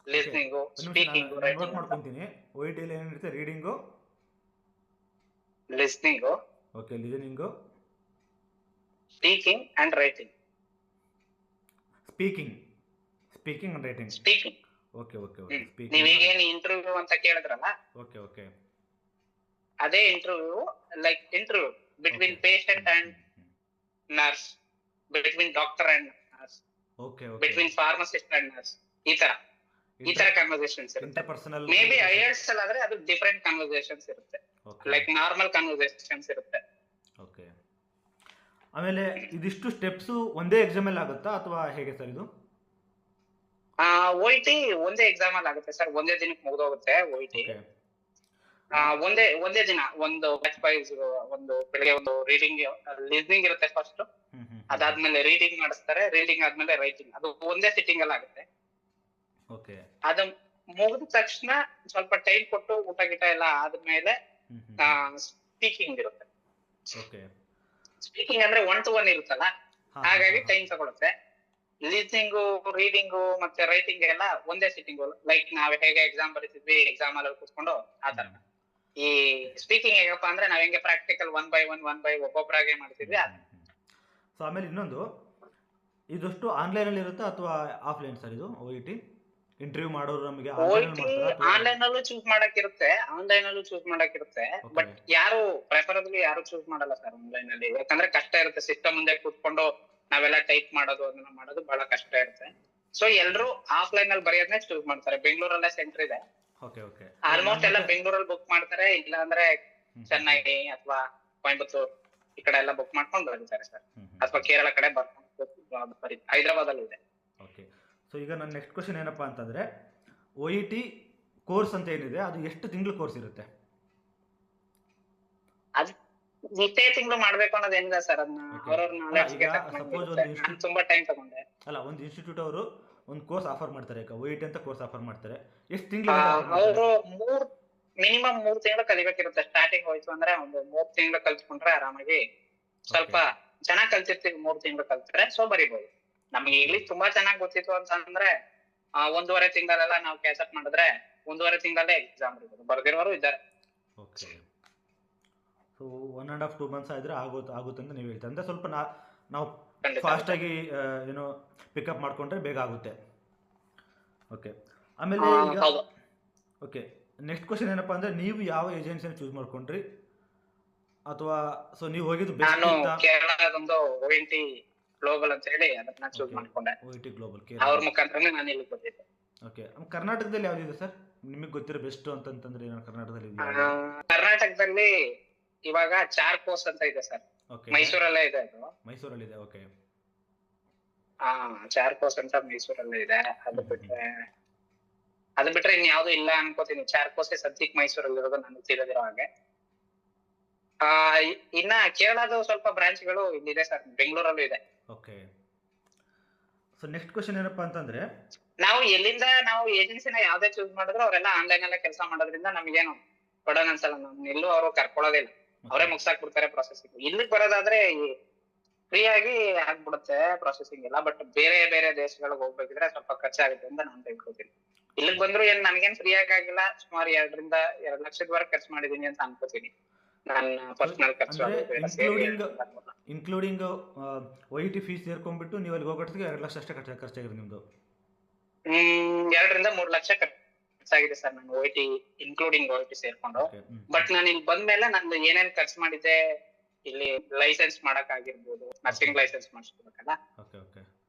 ಲಿಸ್ನಿಂಗು, ಸ್ಪೀಕಿಂಗು. ನೋಟ್ ಮಾಡ್ಕೊಂತೀನಿ. OET ಅಲ್ಲಿ ಏನಿರುತ್ತೆ? Reading, listening, okay, listening, speaking and writing. Speaking and writing. Speaking. Okay. ನೀವೀಗೇನು ಇಂಟರ್ವ್ಯೂ ಅಂತ ಕೇಳಿದ್ರಲ್ಲ, ಓಕೆ, ಅದೇ interview. Like interview between patient and nurse, between doctor and nurse, between pharmacist and nurse. ಈ ತರ conversations ಇರುತ್ತೆ. Interpersonal may be ಐಎಲ್ಸ್ ಅಲ್ಲಿ ಆದ್ರೆ ಅದು ಡಿಫರೆಂಟ್ ಕನ್ವರ್ಸೇಷನ್ಸ್ ಇರುತ್ತೆ, ಲೈಕ್ ನಾರ್ಮಲ್ ಕನ್ವರ್ಸೇಷನ್ಸ್ ಇರುತ್ತೆ. ಓಕೆ. ಆಮೇಲೆ ಇದಿಷ್ಟು ಸ್ಟೆಪ್ಸು ಒಂದೇ ಎಕ್ಸಾಮ್ ಅಲ್ಲಿ ಆಗುತ್ತಾ ಅಥವಾ ಹೇಗೆ ಸರ್ ಇದು? OIT ಒಂದೇ ಎಕ್ಸಾಮ್ ಅಲ್ಲಿ ಆಗುತ್ತೆ ಸರ್, ಒಂದೇ ದಿನಕ್ಕೆ ಮುಗಿದೋಗುತ್ತೆ OIT. ಒಂದೇ ದಿನ ಒಂದು ಬ್ಯಾಚ್ ವೈಸ್, ಒಂದು ಬೆಳಿಗ್ಗೆ ಒಂದು ರೀಡಿಂಗ್ ಲಿಸ್ನಿಂಗ್ ಇರುತ್ತೆ ಫಸ್ಟ್, ಅದಾದ್ಮೇಲೆ ರೀಡಿಂಗ್ ಮಾಡಿಸ್ತಾರೆ, ರೀಡಿಂಗ್ ಆದ್ಮೇಲೆ ರೈಟಿಂಗ್, ಅದು ಒಂದೇ ಸಿಟ್ಟಿಂಗ್ ಅಲ್ಲಿ ಆಗುತ್ತೆ. ಅದು ಮುಗಿದ ತಕ್ಷಣ ಸ್ವಲ್ಪ ಟೈಮ್ ಕೊಟ್ಟು ಊಟ ಗಿಟ ಎಲ್ಲ ಆದ್ಮೇಲೆ ಸ್ಪೀಕಿಂಗ್ ಇರುತ್ತೆ. ಸ್ಪೀಕಿಂಗ್ ಅಂದ್ರೆ 1 to 1 ಇರುತ್ತಲ್ಲ, ಹಾಗಾಗಿ ಟೈಮ್ ತಗೊಳುತ್ತೆ. ಲಿಸ್ನಿಂಗು, ರೀಡಿಂಗು ಮತ್ತೆ ರೈಟಿಂಗ್ ಎಲ್ಲ ಒಂದೇ ಸಿಟ್ಟಿಂಗ್, ಲೈಕ್ ನಾವ್ ಹೇಗೆ ಎಕ್ಸಾಮ್ ಬರೀತಿದ್ವಿ ಎಕ್ಸಾಮ್ ಅಲ್ಲಿ ಕೂತ್ಕೊಂಡು ಆತರ. ಈ ಸ್ಪೀಕಿಂಗ್ ಹೇಗಪ್ಪ ಅಂದ್ರೆ ನಾವ್ ಹೆಂಗೆ ಪ್ರಾಕ್ಟಿಕಲ್ 1 by 1 ಒಬ್ಬೊಬ್ಬರಾಗೆ ಮಾಡ್ತಿದ್ವಿ. ಸೊ ಆಮೇಲೆ ಇನ್ನೊಂದು, ಇದಷ್ಟು ಆನ್ಲೈನ್ ಅಲ್ಲಿ ಇರುತ್ತಾ ಅಥವಾ ಆಫ್ಲೈನ್ ಸರ್ ಇದು OIT? ಇಂಟರ್ವ್ಯೂ ಮಾಡೋರು ನಮಗೆ ಆನ್ಲೈನ್ ಅಲ್ಲೂ ಚೂಸ್ ಮಾಡಕ್ ಇರುತ್ತೆ, ಬಟ್ ಯಾರು ಪ್ರೆಫರಬಲಿ ಯಾರು ಚೂಸ್ ಮಾಡಲ್ಲ ಸರ್ ಆನ್ಲೈನ್ ಅಲ್ಲಿ, ಯಾಕಂದ್ರೆ ಕಷ್ಟ ಇರುತ್ತೆ. ಸಿಸ್ಟಮ್ ಮುಂದೆ ಕೂತ್ಕೊಂಡು ನಾವೆಲ್ಲ ಟೈಪ್ ಮಾಡೋದು ಅದನ್ನ ಮಾಡೋದು ಬಹಳ ಕಷ್ಟ ಇರುತ್ತೆ. ಸೊ ಎಲ್ರು ಆಫ್ಲೈನ್ ಅಲ್ಲಿ ಬರೆಯೋದನ್ನೇ ಚೂಸ್ ಮಾಡ್ತಾರೆ. ಬೆಂಗಳೂರಲ್ಲೇ ಸೆಂಟರ್ ಇದೆ, ಆಲ್ಮೋಸ್ಟ್ ಎಲ್ಲ ಬೆಂಗಳೂರಲ್ಲಿ ಬುಕ್ ಮಾಡ್ತಾರೆ, ಇಲ್ಲ ಅಂದ್ರೆ ಚೆನ್ನೈ ಅಥವಾ ಕೊಯಂಬತ್ತೂರ್ ಈ ಕಡೆ ಎಲ್ಲ ಬುಕ್ ಮಾಡ್ಕೊಂಡು ಬರೀತಾರೆ ಸರ್, ಅಥವಾ ಕೇರಳ ಕಡೆ ಬರ್ಕೊಂಡು ಹೈದರಾಬಾದ್ ಅಲ್ಲಿ ಇದೆ. ಸೊ ಈಗ ನನ್ನ ನೆಕ್ಸ್ಟ್ ಕ್ವಶನ್ ಏನಪ್ಪಾ ಅಂತಂದ್ರೆ, OIT ಕೋರ್ಸ್ ಅಂತ ಏನಿದೆ ಅದು ಎಷ್ಟು ತಿಂಗಳು ಕೋರ್ಸ್ ಇರುತ್ತೆ? ಅದು ಇಷ್ಟೇ ತಿಂಗಳು ಮಾಡ್ಬೇಕು ಅನ್ನೋದೇನಿಲ್ಲ ಸರ್, ಅದನ್ನ ತುಂಬಾ ಟೈಮ್ ತಗೊಂಡೆ. ಅಲ್ಲ, ಒಂದು ಇನ್ಸ್ಟಿಟ್ಯೂಟ್ ಅವರು ಒಂದು ಕೋರ್ಸ್ ಆಫರ್ ಮಾಡ್ತಾರೆ, ಈಗ OIT ಅಂತ ಕೋರ್ಸ್ ಆಫರ್ ಮಾಡ್ತಾರೆ, ಎಷ್ಟು ತಿಂಗಳು? ಅವರು ಮಿನಿಮಮ್ 3 ತಿಂಗಳು ಕಲಿಬೇಕಿರುತ್ತೆ. ಸ್ಟಾರ್ಟಿಂಗ್ ಹೋಯ್ತು ಅಂದ್ರೆ ಒಂದು 3 ತಿಂಗಳು ಕಲ್ತ್ಕೊಂಡ್ರೆ ಆರಾಮಾಗಿ, ಸ್ವಲ್ಪ ಚೆನ್ನಾಗಿ ಕಲ್ತಿರ್ತೀವಿ 3 ತಿಂಗಳು ಕಲ್ತ್ರೆ ಸೊ ಬರಿಬಹುದು. ನಮ್ಗೆ ಇಂಗ್ಲಿಷ್ ತುಂಬಾ ಚೆನ್ನಾಗಿ ಗೊತ್ತಿತ್ತು ಅಂತ ಅಂದ್ರೆ 1.5 ತಿಂಗಳಲ್ಲ ನಾವು ಕ್ಯಾಚಪ್ ಮಾಡಿದ್ರೆ 1.5 ತಿಂಗಳಲ್ಲೇ ಎಕ್ಸಾಮ್ ಬರ್ದಿರೋರು ಇದ್ದಾರೆ. ಸೊ 1.5 2 ಮಂತ್ಸ್ ಆದ್ರೆ ಆಗುತ್ತೆ ಅಂತ ನೀವು ಹೇಳ್ತೀರಾ, ಅಂದ್ರೆ ಸ್ವಲ್ಪ ನಾವು ಫಾಸ್ಟ್ ಆಗಿ ಏನೋ ಪಿಕಪ್ ಮಾಡ್ಕೊಂಡ್ರೆ ಬೇಗ ಆಗುತ್ತೆ. ಓಕೆ. ಆಮೇಲೆ ಈಗ ಓಕೆ, ನೆಕ್ಸ್ಟ್ ಕ್ವಶನ್ ಏನಪ್ಪಾ ಅಂದ್ರೆ, ನೀವು ಯಾವ ಏಜೆನ್ಸಿನ ಚೂಸ್ ಮಾಡ್ಕೊಂಡ್ರಿ ಅಥವಾ ಸೊ ನೀವು ಹೋಗಿದ್ದು ಬೆಸ್ಟ್ ಅಂತ? ಕೇರಳದೊಂದು OIT ಗ್ಲೋಬಲ್ ಅಂತ ಹೇಳಿ ಅದನ್ನ ಚೂಸ್ ಮಾಡ್ಕೊಂಡೆ. OIT ಗ್ಲೋಬಲ್ ಅವ್ರ ಮುಖಾಂತರನೇ ನಾನು ಇಲ್ಲಿ ಬಂದಿದ್ದೆ. ಓಕೆ. ಕರ್ನಾಟಕದಲ್ಲಿ ಯಾವ್ದಿದೆ ಸರ್ ನಿಮಗೆ ಗೊತ್ತಿರೋ ಬೆಸ್ಟ್ ಅಂತಂದ್ರೆ? ಏನೋ ಕರ್ನಾಟಕದಲ್ಲಿ ಕರ್ನಾಟಕದಲ್ಲಿ ಇವಾಗ ಚಾರ್ಕೋಸ್ ಅಂತ ಇದೆ ಸರ್, ಮೈಸೂರಲ್ಲೇ ಇದೆ. ಅದು ಮೈಸೂರಲ್ಲಿ ಇದೆ. ಓಕೆ. ಚಾರ್ಕೋಸ್ ಅಂತ ಮೈಸೂರಲ್ಲೇ ಇದೆ. ಅದು ಬಿಟ್ರೆ ಇನ್ ಯಾವ್ದು ಇಲ್ಲ ಅನ್ಕೋತೀನಿ. ಚಾರ್ಕೋಸ್ ಸದ್ಯಕ್ಕೆ ಮೈಸೂರಲ್ಲಿ ಇರೋದು ನನಗೆ ತಿಳಿದಿರೋ ಹಾಗೆ. ಇನ್ನ ಕೇರಳದ ಸ್ವಲ್ಪ ಬ್ರಾಂಚ್ಗಳು ಇಲ್ಲಿದೆ ಸರ್, ಬೆಂಗಳೂರಲ್ಲೂ ಇದೆ. ಓಕೆ. ಸೊ ನೆಕ್ಸ್ಟ್ ಕ್ವಶನ್ ಏನಪ್ಪಾ ಅಂತಂದ್ರೆ, ನಾವು ಎಲ್ಲಿಂದ ನಾವು ಏಜೆನ್ಸಿನ ಯಾವ್ದೇ ಚೂಸ್ ಮಾಡಿದ್ರು ಅವರೆಲ್ಲ ಆನ್ಲೈನ್ ಅಲ್ಲೇ ಕೆಲಸ ಮಾಡೋದ್ರಿಂದ ನಮಗೇನು ಕೊಡೋಣ ಅನ್ಸಲ್ಲ. ನಮ್ನ ಎಲ್ಲೂ ಅವರು ಕರ್ಕೊಳ್ಳೋದಿಲ್ಲ, ಅವರೇ ಮುಗ್ಸಾಕ್ ಬಿಡ್ತಾರೆ ಪ್ರೊಸೆಸಿಂಗ್. ಇಲ್ಲಿಗೆ ಬರೋದಾದ್ರೆ ಫ್ರೀ ಆಗಿ ಆಗ್ಬಿಡುತ್ತೆ ಪ್ರೊಸೆಸಿಂಗ್ ಎಲ್ಲ. ಬಟ್ ಬೇರೆ ಬೇರೆ ದೇಶಗಳಿಗೆ ಹೋಗ್ಬೇಕಿದ್ರೆ ಸ್ವಲ್ಪ ಖರ್ಚಾಗುತ್ತೆ ಅಂತ ನಾನು ತಿಳ್ಕೊತೀನಿ. ಇಲ್ಲಿಗೆ ಬಂದ್ರು ಏನ್ ನನ್ಗೇನ್ ಫ್ರೀ ಆಗಿಲ್ಲ, ಸುಮಾರು 2 ಲಕ್ಷದವರೆಗೆ ಖರ್ಚು ಮಾಡಿದೀನಿ ಅಂತ ಅನ್ಕೋತೀನಿ. ಇನ್ಕ್ಲೂಡಿಂಗ್ OIT ಫೀಸ್ ಸೇರ್ಕೊಂಡ್ಬಿಟ್ಟು ನೀವು ಅಲ್ಲಿ ಹೋಗೋಟಿಗೆ 2 ಲಕ್ಷ ಅಷ್ಟೇ ಖರ್ಚಾಗಿದೆ ನಿಮ್ದು? 2 ರಿಂದ 3 ಲಕ್ಷ ಖರ್ಚಾಗಿದೆ ಸರ್ ನಾನು OIT ಇನ್ಕ್ಲೂಡಿಂಗ್ OIT ಸೇರ್ಕೊಂಡು. ಬಟ್ ನಾನು ಇಲ್ಲಿ ಬಂದ್ಮೇಲೆ ನಂದು ಏನೇನ್ ಖರ್ಚು ಮಾಡಿದ್ದೆ, ಇಲ್ಲಿ ಲೈಸೆನ್ಸ್ ಮಾಡಕ್ ಆಗಿರ್ಬೋದು, ನರ್ಸಿಂಗ್ ಲೈಸೆನ್ಸ್ ಮಾಡಿಸ್ಕೋಬೇಕಲ್ಲ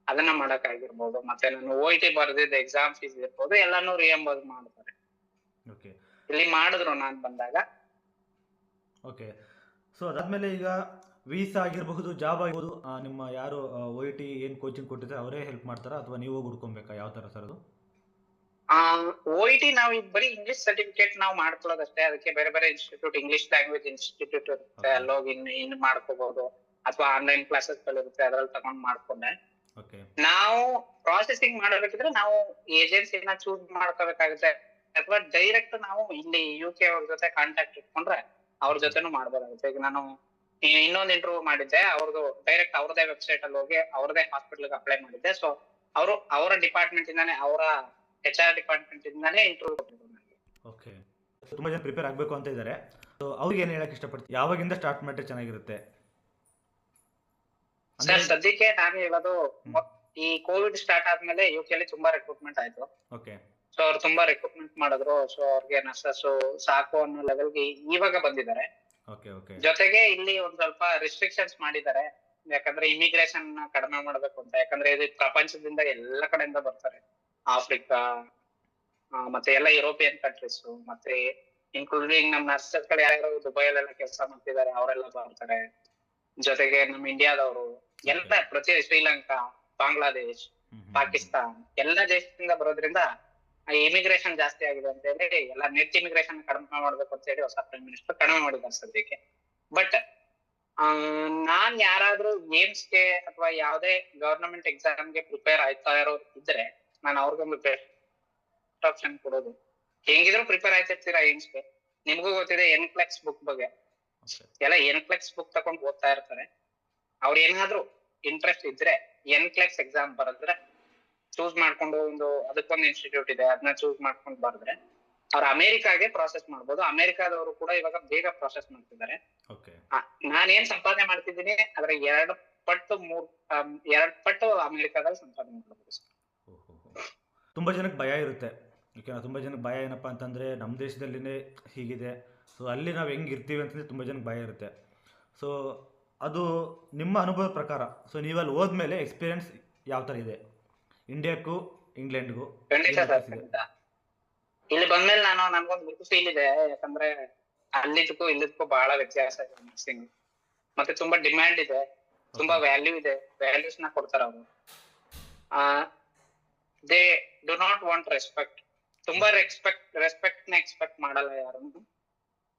ಅದನ್ನ ಮಾಡಕ್ ಆಗಿರ್ಬೋದು, ಮತ್ತೆ ನಾನು OIT ಬರ್ದಿದ್ದ ಎಕ್ಸಾಮ್ ಫೀಸ್ ಇರ್ಬೋದು, ಎಲ್ಲಾನು ರಿಯಂಬರ್ಸ್ ಮಾಡ್ತಾರೆ. ಇಲ್ಲಿ ಮಾಡಿದ್ರು ನಾನ್ ಬಂದಾಗ. ಓಕೆ. ಸೊ ಅದಾದ್ಮೇಲೆ ಈಗ ವೀಸಾ ಆಗಿರಬಹುದು, ಜಾಬ್ ಆಗಿರ್ಬೋದು, ನಿಮ್ಮ ಯಾರು OIT ಏನ್ ಕೋಚಿಂಗ್ ಕೊಟ್ಟಿದ್ರೆ ಅವರೇ ಹೆಲ್ಪ್ ಮಾಡ್ತಾರಾ ಅಥವಾ ನೀವು ಹೋಗಿ ಹುಡ್ಕೊಬೇಕಾ? ಯಾವ ತರ ಸರ್ ಅದು? OIT ನಾವು ಬರೀ ಇಂಗ್ಲಿಷ್ ಸರ್ಟಿಫಿಕೇಟ್ ನಾವು ಮಾಡ್ಕೊಳ್ಳೋದಷ್ಟೇ. ಅದಕ್ಕೆ ಬೇರೆ ಬೇರೆ ಇನ್ಸ್ಟಿಟ್ಯೂಟ್, ಇಂಗ್ಲಿಷ್ ಲ್ಯಾಂಗ್ವೇಜ್ ಇನ್ಸ್ಟಿಟ್ಯೂಟ್ ಇರುತ್ತೆ, ಅಲ್ಲೋಗಿ ಇನ್ ಮಾಡ್ಕೋಬಹುದು, ಅಥವಾ ಆನ್ಲೈನ್ ಕ್ಲಾಸಸ್ ಗಳಿರುತ್ತೆ ಅದ್ರಲ್ಲಿ ತಗೊಂಡ್ ಮಾಡ್ಕೊಂಡೆ. ನಾವು ಪ್ರಾಸೆಸಿಂಗ್ ಮಾಡಬೇಕಿದ್ರೆ ನಾವು ಏಜೆನ್ಸಿನ ಚೂಸ್ ಮಾಡ್ಕೋಬೇಕಾಗುತ್ತೆ, ಅಥವಾ ಡೈರೆಕ್ಟ್ ನಾವು ಇಲ್ಲಿ UK ಅವ್ರ ಜೊತೆ ಕಾಂಟ್ಯಾಕ್ಟ್ ಇಟ್ಕೊಂಡ್ರೆ ಅವ್ರ ಜೊತೆನೂ ಮಾಡ್ಬೋದಾಗುತ್ತೆ. ಈಗ ನಾನು ಇನ್ನೊಂದು ಇಂಟರ್ವ್ಯೂ ಮಾಡಿದ್ದೆ, ಅವ್ರದ್ದು ಡೈರೆಕ್ಟ್ ಅವ್ರದೇ ವೆಬ್ಸೈಟ್ ಅಲ್ಲಿ ಹೋಗಿ ಅವ್ರದೇ ಹಾಸ್ಪಿಟಲ್ ಅಪ್ಲೈ ಮಾಡಿದ್ದೆ. ಸೊ ಅವರ ಡಿಪಾರ್ಟ್ಮೆಂಟ್ ಇಂದಾನೆ, ಅವರ HR ಡಿಪಾರ್ಟ್ಮೆಂಟ್ ಇಂದಾನೆ ಇಂಟರ್ವ್ಯೂ ಕೊಟ್ಟಿದ್ರು ನನಗೆ. ಓಕೆ. ತುಂಬಾ ಜನ ಪ್ರಿಪೇರ್ ಆಗ್ಬೇಕು ಅಂತ ಇದ್ದಾರೆ, ಸೊ ಅವ್ರಿಗೆ ಏನ್ ಹೇಳಕ್ ಇಷ್ಟಪಡ್ತೀನಿ, ಯಾವಾಗಿಂದ ಸ್ಟಾರ್ಟ್ ಮಾಡಿದ್ರೆ ಚೆನ್ನಾಗಿರುತ್ತೆ? ಸರ್ ಸದ್ಯಕ್ಕೆ ನಾನು ಹೇಳೋದು, ಈ ಕೋವಿಡ್ ಸ್ಟಾರ್ಟ್ ಆದ್ಮೇಲೆ UK ಅಲ್ಲಿ ತುಂಬಾ ರಿಕ್ರೂಟ್ಮೆಂಟ್ ಆಯ್ತು. ಓಕೆ. ಸೊ ಅವ್ರು ತುಂಬಾ ರಿಕ್ರೂಟ್ಮೆಂಟ್ ಮಾಡಿದ್ರು. ಸೊ ಅವ್ರಿಗೆ ನರ್ಸಸ್ ಸಾಕು ಅನ್ನೋ ಲೆವೆಲ್ಗೆ ಇವಾಗ ಬಂದಿದ್ದಾರೆ. ಜೊತೆಗೆ ಇಲ್ಲಿ ಒಂದ್ ಸ್ವಲ್ಪ ರಿಸ್ಟ್ರಿಕ್ಷನ್ಸ್ ಮಾಡಿದ್ದಾರೆ, ಯಾಕಂದ್ರೆ ಇಮಿಗ್ರೇಷನ್ ಕಡಿಮೆ ಮಾಡ್ಬೇಕು ಅಂತ. ಯಾಕಂದ್ರೆ ಇದು ಪ್ರಪಂಚದಿಂದ ಎಲ್ಲ ಕಡೆಯಿಂದ ಬರ್ತಾರೆ, ಆಫ್ರಿಕಾ, ಮತ್ತೆ ಎಲ್ಲ ಯುರೋಪಿಯನ್ ಕಂಟ್ರೀಸ್, ಮತ್ತೆ ಇನ್ಕ್ಲೂಡಿಂಗ್ ನಮ್ ನರ್ಸಸ್ಗಳು ಯಾರು ದುಬೈಲೆಲ್ಲ ಕೆಲಸ ಮಾಡ್ತಿದ್ದಾರೆ ಅವರೆಲ್ಲ ಬರ್ತಾರೆ. ಜೊತೆಗೆ ನಮ್ ಇಂಡಿಯಾದವರು ಎಲ್ಲ ಪ್ರತಿ ಶ್ರೀಲಂಕಾ, ಬಾಂಗ್ಲಾದೇಶ್, ಪಾಕಿಸ್ತಾನ್ ಎಲ್ಲ ದೇಶದಿಂದ ಬರೋದ್ರಿಂದ ಇಮಿಗ್ರೇಷನ್ ಜಾಸ್ತಿ ಆಗಿದೆ ಅಂತ ಹೇಳಿ ಎಲ್ಲ ನೆಟ್ ಇಮಿಗ್ರೇಷನ್ ಕಡಿಮೆ ಮಾಡ್ಬೇಕು ಅಂತ ಹೇಳಿ ಹೊಸ ಪ್ರೈಮ್ ಮಿನಿಸ್ಟರ್ ಕಡಿಮೆ ಮಾಡಿದ್ದಾರೆ ಸದ್ಯಕ್ಕೆ. ಬಟ್ ನಾನ್ ಯಾರಾದ್ರೂ ಏಮ್ಸ್ಗೆ ಅಥವಾ ಯಾವ್ದೇ ಗವರ್ನಮೆಂಟ್ ಎಕ್ಸಾಮ್ಗೆ ಪ್ರಿಪೇರ್ ಆಯ್ತಾ ಇರೋರು ಇದ್ರೆ ನಾನು ಅವ್ರಿಗೊಂದು ಬೆಸ್ಟ್ ಆಪ್ಷನ್ ಕೊಡೋದು. ಹೆಂಗಿದ್ರು ಪ್ರಿಪೇರ್ ಆಯ್ತಿರ್ತೀರಾ ಏಮ್ಸ್ಗೆ, ನಿಮ್ಗೂ ಗೊತ್ತಿದೆ ಎನ್ಕ್ಲೆಕ್ಸ್ ಬುಕ್ ಬಗ್ಗೆ. ಎಲ್ಲ ಎನ್ಕ್ಲೆಕ್ಸ್ ಬುಕ್ ತಗೊಂಡು ಓದ್ತಾ ಇರ್ತಾರೆ. ಅವ್ರ ಏನಾದ್ರು ಇಂಟ್ರೆಸ್ಟ್ ಇದ್ರೆ ಎನ್ಕ್ಲೆಕ್ಸ್ ಎಕ್ಸಾಮ್ ಬರೆದ್ರೆ ಚೂಸ್ ಮಾಡ್ಕೊಂಡು ಅದಕ್ಕೊಂದು ಇನ್ಸ್ಟಿಟ್ಯೂಟ್ ಇದೆ, ಅದನ್ನ ಚೂಸ್ ಮಾಡ್ಕೊಂಡು ಬರೆದ್ರೆ ಅವ್ರ ಅಮೆರಿಕಾಗೆ ಪ್ರಾಸೆಸ್ ಮಾಡ್ಬೋದು. ಅಮೆರಿಕಾದವರು ಕೂಡ ಇವಾಗ ಬೇಗ ಪ್ರಾಸೆಸ್ ಮಾಡ್ತಿದ್ದಾರೆ. ನಾನೇನ್ ಸಂಪಾದನೆ ಮಾಡ್ತಿದ್ದೀನಿ ಅದ್ರ 2 ಪಟ್ಟು ಅಮೆರಿಕಾದಲ್ಲಿ ಸಂಪಾದನೆ ಮಾಡ್ಬೋದು. ತುಂಬಾ ಜನಕ್ಕೆ ಭಯ ಇರುತ್ತೆ. ತುಂಬಾ ಜನಕ್ಕೆ ಭಯ ಏನಪ್ಪಾ ಅಂತಂದ್ರೆ ನಮ್ಮ ದೇಶದಲ್ಲಿನೇ ಹೀಗಿದೆ, ಸೊ ಅಲ್ಲಿ ನಾವು ಹೆಂಗೆ ಇರ್ತೀವಿ ಅಂತಂದ್ರೆ ತುಂಬ ಜನಕ್ಕೆ ಭಯ ಇರುತ್ತೆ. ಸೊ ಅದು ನಿಮ್ಮ ಅನುಭವದ ಪ್ರಕಾರ, ಸೊ ನೀವಲ್ಲಿ ಹೋದ್ಮೇಲೆ ಎಕ್ಸ್ಪೀರಿಯನ್ಸ್ ಯಾವ ಥರ ಇದೆ ಇಂಡಿಯಾಕ್ಕೂ ಇಂಗ್ಲೆಂಡ್ಗೂ? ಇಲ್ಲಿ ಬಂದ್ಮೇಲೆ ನನ್ಗೊಂದು ಗುಡ್ ಫೀಲ್ ಇದೆ. ಯಾಕಂದ್ರೆ ಅಲ್ಲಿದ್ದಕ್ಕೂ ಇಲ್ಲಿದ್ದಕ್ಕೂ ಬಹಳ ವ್ಯತ್ಯಾಸ ಇದೆ ನರ್ಸಿಂಗ್. ಮತ್ತೆ ತುಂಬಾ ಡಿಮ್ಯಾಂಡ್ ಇದೆ, ತುಂಬಾ ವ್ಯಾಲ್ಯೂ ಇದೆ, ವ್ಯಾಲ್ಯೂಸ್ ನ ಕೊಡ್ತಾರ ಅವರು. They do not want respect. ತುಂಬಾ ರೆಸ್ಪೆಕ್ಟ್ ನ ಎಕ್ಸ್ಪೆಕ್ಟ್ ಮಾಡಲ್ಲ ಯಾರನ್ನು.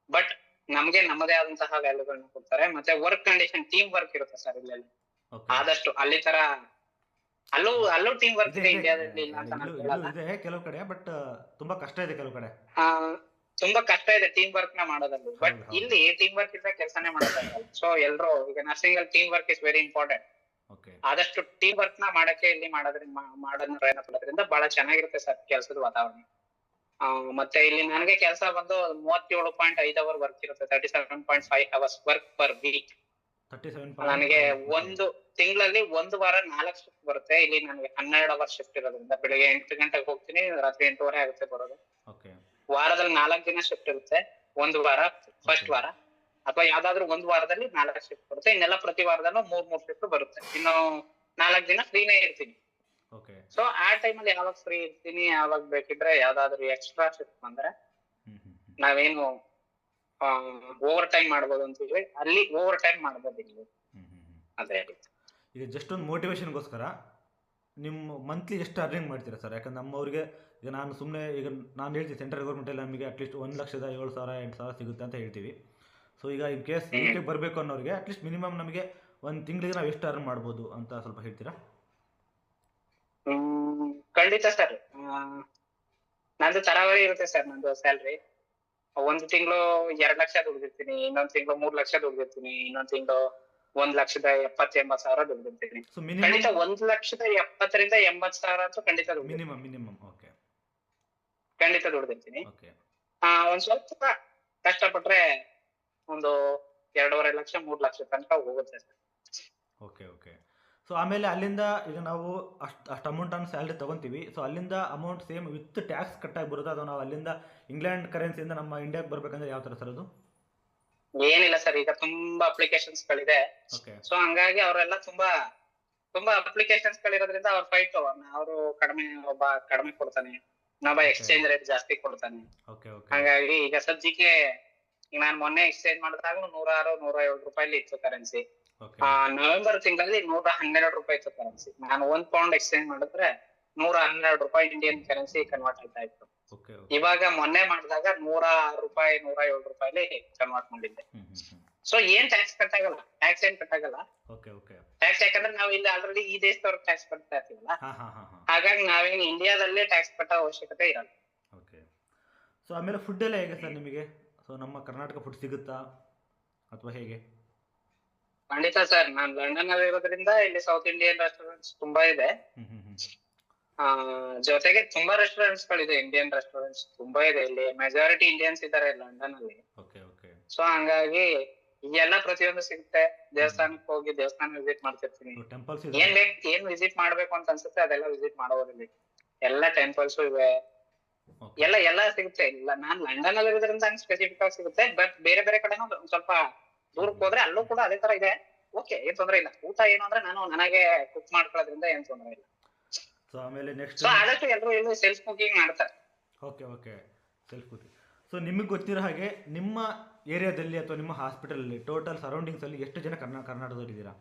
ಬಟ್ ನಮ್ಗೆ ನಮ್ಮದೇ ಆದಂತಹ ವ್ಯಾಲ್ಯೂಗಳನ್ನ ಕೊಡ್ತಾರೆ. ಮತ್ತೆ ವರ್ಕ್ ಕಂಡೀಷನ್, ಟೀಮ್ ವರ್ಕ್ ಇರುತ್ತೆ ಸರ್ ಇಲ್ಲಿ. ಆದಷ್ಟು ಅಲ್ಲಿ ತರ ಅಲ್ಲೂ ಟೀಮ್ ವರ್ಕ್ ಇದೆ, ಇಂಡಿಯಾದಲ್ಲಿ ಇಲ್ಲ ಅಂತ ನಾನು ಹೇಳಲ್ಲ. ಕೆಲವು ಕಡೆ ಬಟ್ ತುಂಬಾ ಕಷ್ಟ ಇದೆ, ಕೆಲವು ಕಡೆ ತುಂಬಾ ಕಷ್ಟ ಇದೆ ಟೀಮ್ ವರ್ಕ್ ನ ಮಾಡೋದಲ್ಲಿ. ಬಟ್ ಇಲ್ಲಿ ಟೀಮ್ ವರ್ಕ್ ಇದ್ರೆ ಕೆಲಸನೇ ಮಾಡೋದಾಗಲ್ಲ. ಸೊ ಎಲ್ರು ಈಗ ನರ್ಸಿಂಗ್ ಅಲ್ಲಿ team work is very important. ಆದಷ್ಟು ಟೀಮ್ ವರ್ಕ್ ನ ಮಾಡಕ್ಕೆ ಇಲ್ಲಿ ಮಾಡೋದನ್ನ ಪ್ರಯತ್ನ ಪಡೋದ್ರಿಂದ ಬಹಳ ಚೆನ್ನಾಗಿರುತ್ತೆ ಸರ್ ಕೆಲಸದ ವಾತಾವರಣ. ಮತ್ತೆ ಇಲ್ಲಿ ನನಗೆ ಕೆಲಸ ಬಂದು 37.5 ಅವರ್ ವರ್ಕ್ ಇರುತ್ತೆ, 37.5 ಅವರ್ಸ್ ವರ್ಕ್ ಪರ್ ವೀಕ್. ನನಗೆ ಒಂದು ತಿಂಗಳಲ್ಲಿ 1 ವಾರ 4 ಶಿಫ್ಟ್ ಬರುತ್ತೆ. ಇಲ್ಲಿ ನನಗೆ 12 ಅವರ್ ಶಿಫ್ಟ್ ಇರೋದ್ರಿಂದ ಬೆಳಿಗ್ಗೆ 8 ಗಂಟೆಗೆ ಹೋಗ್ತೀನಿ, ರಾತ್ರಿ 8:30 ಆಗುತ್ತೆ ಬರೋದು. ವಾರದಲ್ಲಿ 4 ದಿನ ಶಿಫ್ಟ್ ಇರುತ್ತೆ. 1 ವಾರ ಫಸ್ಟ್ ವಾರ, ಅಥವಾ ಯಾವ್ದಾದ್ರು 1 ವಾರದಲ್ಲಿ 4 ಶಿಫ್ಟ್ ಬರುತ್ತೆ. ಇನ್ನೆಲ್ಲ ಪ್ರತಿ ವಾರದಲ್ಲೂ 3 ಶಿಫ್ಟ್ ಬರುತ್ತೆ. ಇನ್ನು 4 ದಿನ ಫ್ರೀನೇ ಇರ್ತೀನಿ. ಸೊ ಆ ಟೈಮಲ್ಲಿ ಯಾವಾಗ ಫ್ರೀ ಇರ್ತೀನಿ, ಯಾವಾಗ ಬೇಕಿದ್ರೆ ಯಾವ್ದಾದ್ರು ಎಕ್ಸ್ಟ್ರಾ ಶಿಫ್ಟ್ ಬಂದ್ರೆ ನಾವೇನು ಓವರ್ ಟೈಮ್ ಮಾಡ್ಬೋದು ಅಂತೀವಿ, ಅಲ್ಲಿ ಓವರ್ ಟೈಮ್ ಮಾಡ್ಬೋದು ಇಲ್ಲಿ. ಅದೇ ಈಗ ಜಸ್ಟ್ ಒಂದು ಮೋಟಿವೇಶನ್ಗೋಸ್ಕರ ನಿಮ್ಮ ಮಂತ್ಲಿ ಎಷ್ಟು ಅರ್ನಿಂಗ್ ಮಾಡ್ತೀರಾ ಸರ್? ಯಾಕಂದ್ರೆ ನಮ್ಮವ್ರಿಗೆ ಈಗ ನಾನು ಹೇಳ್ತೀವಿ ಸೆಂಟ್ರಲ್ ಗೌರ್ಮೆಂಟಲ್ಲಿ ನಮಗೆ ಅಟ್ಲೀಸ್ಟ್ 1,07,000 8,000 ಸಿಗುತ್ತೆ ಅಂತ ಹೇಳ್ತೀವಿ. ಸೊ ಈಗ ಇನ್ ಕೇಸ್ ಯೂಕೆ ಬರಬೇಕು ಅನ್ನೋರಿಗೆ ಅಟ್ಲೀಸ್ಟ್ ಮಿನಿಮಮ್ ನಮಗೆ ಒಂದು ತಿಂಗಳಿಗೆ ನಾವು ಎಷ್ಟು ಅರ್ನ್ ಮಾಡ್ಬೋದು ಅಂತ ಸ್ವಲ್ಪ ಹೇಳ್ತೀರಾ? ಖಂಡಿತ ಸರ್. ನಂದು ತರಾವರಿ ಇರುತ್ತೆ ಸರ್. ನಂದು ಸ್ಯಾಲ್ರಿ ಒಂದು ತಿಂಗಳು 2 ಲಕ್ಷ ದುಡ್ದಿರ್ತೀನಿ, ಇನ್ನೊಂದ್ ತಿಂಗಳು 3 ಲಕ್ಷ ದುಡ್ದಿರ್ತೀನಿ, ಇನ್ನೊಂದ್ ತಿಂಗಳು 1,70,80,000 ದುಡ್ದಿರ್ತೀನಿ. ಖಂಡಿತ 1,70,80,000 ಅಂತೂ ಖಂಡಿತ ಖಂಡಿತ ದುಡ್ದಿರ್ತೀನಿ. ಒಂದ್ ಸ್ವಲ್ಪ ಕಷ್ಟಪಟ್ರೆ ಒಂದು 2.5 ಲಕ್ಷ 3 ಲಕ್ಷ ತನಕ ಹೋಗುತ್ತೆ ಸರ್. ಸೊ ಆಮೇಲೆ ಅಲ್ಲಿಂದ ಈಗ ನಾವು ಅಷ್ಟು ಅಮೌಂಟನ್ನು ಸ್ಯಾಲ್ರಿ ತೊಗೊತೀವಿ. ಸೊ ಅಲ್ಲಿಂದ ಅಮೌಂಟ್ ಸೇಮ್ ವಿತ್ ಟ್ಯಾಕ್ಸ್ ಕಟ್ಟಾಗಿ ಬರುತ್ತೆ, ಅಥವಾ ನಾವು ಅಲ್ಲಿಂದ ಇಂಗ್ಲೆಂಡ್ ಕರೆನ್ಸಿಯಿಂದ ನಮ್ಮ ಇಂಡಿಯಾಗೆ ಬರ್ಬೇಕಂದ್ರೆ ಯಾವ ಥರ ಸರ್ ಅದು? ಏನಿಲ್ಲ ಸರ್, ಈಗ ತುಂಬಾ ಅಪ್ಲಿಕೇಶನ್ಸ್ ಗಳಿದೆ. ಸೊ ಹಂಗಾಗಿ ಅವರೆಲ್ಲ ತುಂಬಾ ಅಪ್ಲಿಕೇಶನ್ಸ್ ಗಳಿರೋದ್ರಿಂದ ಅವ್ರ ಫೈಟ್ ಅವರು ಕಡಿಮೆ ಕೊಡ್ತಾನೆ, ಇನ್ನೊಬ್ಬ ಎಕ್ಸ್ಚೇಂಜ್ ರೇಟ್ ಜಾಸ್ತಿ ಕೊಡ್ತಾನೆ. ಹಾಗಾಗಿ ಈಗ ಸದ್ಯಕ್ಕೆ ನಾನು ಮೊನ್ನೆ ಎಕ್ಸ್ಚೇಂಜ್ ಮಾಡಿದಾಗ 106-107 ರೂಪಾಯಿ ಇತ್ತು ಕರೆನ್ಸಿ. ನವೆಂಬರ್ ತಿಂಗಳಲ್ಲಿ 112 ರೂಪಾಯಿ ಇತ್ತು ಕರೆನ್ಸಿ. ನಾನು 1 ಪೌಂಡ್ ಎಕ್ಸ್ಚೇಂಜ್ ಮಾಡಿದ್ರೆ 112 ರೂಪಾಯಿ ಇಂಡಿಯನ್ ಕರೆನ್ಸಿ ಕನ್ವರ್ಟ್ ಆಯ್ತಾ ಇತ್ತು. ಇವಾಗ ಮೊನ್ನೆ ಮಾಡಿದಾಗ 106 ರೂಪಾಯಿ 107 ರೂಪಾಯಿ ಕನ್ವರ್ಟ್ ಮಾಡಿದ್ದೆ. ಸೊ ಏನ್ ಟ್ಯಾಕ್ಸ್ ಕಟ್ಟಾಗಲ್ಲ, ಟ್ಯಾಕ್ಸ್ ಏನ್ ಕಟ್ಟಾಗಲ್ಲ. ಟ್ಯಾಕ್ಸ್ ಯಾಕಂದ್ರೆ ನಾವು ಇಲ್ಲಿ ಆಲ್ರೆಡಿ ಈ ದೇಶದವ್ರಿಗೆ ಟ್ಯಾಕ್ಸ್ ಕಟ್ತಾ ಇರ್ತೀವಲ್ಲ, ಹಾಗಾಗಿ ನಾವೇನು ಇಂಡಿಯಾದಲ್ಲೇ ಟ್ಯಾಕ್ಸ್ ಕಟ್ಟೋ ಅವಶ್ಯಕತೆ ಇರಲ್ಲ. ಸೊ ಆಮೇಲೆ ಫುಡ್ ಎಲ್ಲ ಹೇಗೆ ಸರ್ ನಿಮಗೆ? ಸೊ ನಮ್ಮ ಕರ್ನಾಟಕ ಫುಡ್ ಸಿಗುತ್ತಾ ಅಥವಾ ಹೇಗೆ? ಖಂಡಿತ ಸರ್, ನಾನು ಲಂಡನ್ ಅಲ್ಲಿ ಇರೋದ್ರಿಂದ ಇಲ್ಲಿ ಸೌತ್ ಇಂಡಿಯನ್ ರೆಸ್ಟೋರೆಂಟ್ಸ್ ತುಂಬಾ ಇದೆ. ಜೊತೆಗೆ ತುಂಬಾ ರೆಸ್ಟೋರೆಂಟ್ಸ್ ಗಳಿದೆ, ಇಂಡಿಯನ್ ರೆಸ್ಟೋರೆಂಟ್ಸ್ ತುಂಬಾ ಇದೆ. ಇಲ್ಲಿ ಮೆಜಾರಿಟಿ ಇಂಡಿಯನ್ಸ್ ಇದ್ದಾರೆ ಲಂಡನ್ ಅಲ್ಲಿ. ಸೊ ಹಂಗಾಗಿ ಎಲ್ಲ ಪ್ರತಿಯೊಂದು ಸಿಗುತ್ತೆ. ದೇವಸ್ಥಾನಕ್ಕೆ ಹೋಗಿ ದೇವಸ್ಥಾನ ವಿಸಿಟ್ ಮಾಡ್ತಿರ್ತೀನಿ. ಏನ್ ವಿಸಿಟ್ ಮಾಡ್ಬೇಕು ಅಂತ ಅನ್ಸುತ್ತೆ ಅದೆಲ್ಲ ವಿಸಿಟ್ ಮಾಡೋದಿಲ್ಲ. ಎಲ್ಲ ಟೆಂಪಲ್ಸ್ ಇವೆ, ಎಲ್ಲ ಸಿಗುತ್ತೆ. ಇಲ್ಲ ನಾನ್ ಲಂಡನ್ ಅಲ್ಲಿ ಇರೋದ್ರಿಂದ ಹಂಗ್ ಸ್ಪೆಸಿಫಿಕ್ ಆಗಿ ಸಿಗುತ್ತೆ. ಬಟ್ ಬೇರೆ ಬೇರೆ ಕಡೆನೂ ಸ್ವಲ್ಪ ದೂರಕ್ಕೆ ಹೋದ್ರೆ ಅಲ್ಲೂ ಕೂಡ ಅದೇ ತರ ಇದೆ. ಓಕೆ, ಏನ್ ತೊಂದ್ರೆ ಇಲ್ಲ. ಊಟ ಏನು ಅಂದ್ರೆ ನನಗೆ ಕುಕ್ ಮಾಡ್ಕೊಳ್ಳೋದ್ರಿಂದ ಏನ್ ತೊಂದ್ರೆ ಇಲ್ಲ. ಸೊ ಆಮೇಲೆ ನೆಕ್ಸ್ಟ್ ಸೊ ಆದಷ್ಟು ಎಲ್ಲರೂ ಇಲ್ಲಿ ಸೆಲ್ಫ್ ಕುಕಿಂಗ್ ಮಾಡ್ತಾರೆ. Okay okay self cooking. So ನಿಮಗೆ ಗೊತ್ತಿರೋ ಹಾಗೆ ನಿಮ್ಮ ಏರಿಯಾದಲ್ಲಿ ಅಥವಾ ನಿಮ್ಮ ಹಾಸ್ಪಿಟಲಲ್ಲಿ ಟೋಟಲ್ ಸರೌಂಡಿಂಗ್ಸಲ್ಲಿ ಎಷ್ಟು ಜನ ಕರ್ನಾಟಕದಲ್ಲಿ ಇದ್ದೀರಾ?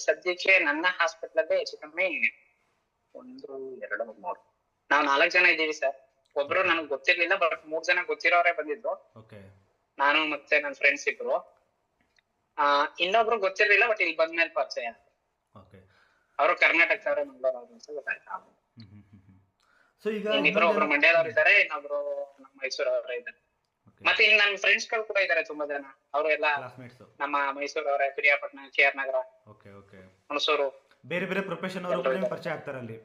ಸದ್ಯಕ್ಕೆ ನನ್ನ ಹಾಸ್ಪಿಟಲ್ ಹೆಚ್ಚು ಕಮ್ಮಿ 1, 2, 3 ನಾವು 4 ಜನ ಇದ್ದೀವಿ ಸರ್. ಒಬ್ರು ನನಗೆ ಗೊತ್ತಿರ್ಲಿಲ್ಲ, ಬಟ್ 3 ಜನ ಗೊತ್ತಿರೋರೇ ಬಂದಿದ್ರು. ಓಕೆ ನಾನು ಮತ್ತೆ ನನ್ನ ಫ್ರೆಂಡ್ಸ್ ಇಬ್ರು. ಇನ್ನೊಬ್ರು ಗೊತ್ತಿರ್ಲಿಲ್ಲ, ಬಟ್ ಇಲ್ಲಿ ಬಂದ್ಮೇಲೆ ಪರಿಚಯ. ಓಕೆ. ಅವರು ಕರ್ನಾಟಕದವರೇ, ಮಂಗಳೂರವ್ರು ಅಂತ ಗೊತ್ತಾಯ್ತು. ಸೊ ಈಗ ಇನ್ನಿಬ್ರು, ಒಬ್ರು ಮಂಡ್ಯದವ್ರು ಇದ್ದಾರೆ, ಇನ್ನೊಬ್ರು ನಮ್ಮ ಮೈಸೂರವರೇ ಇದ್ದಾರೆ. ಮತ್ತೆ ಇನ್ನು ನನ್ನ ಫ್ರೆಂಡ್ಸ್ ಗಳು ಕೂಡ ಇದ್ದಾರೆ ತುಂಬಾ ಜನ. ಅವರು ಎಲ್ಲ ಕ್ಲಾಸ್ಮೇಟ್ಸ್ ನಮ್ಮ ಮೈಸೂರವರೇ, ಪಿರಿಯಾಪಟ್ಟಣ, KR ನಗರ, ಓಕೆ ಓಕೆ, ಹುಣಸೂರು. ಬೇರೆ ಬೇರೆ ಪ್ರೊಫೆಷನ್ ಅವರು ಪರಿಚಯ ಆಗ್ತಾರೆ ಅಲ್ಲಿ.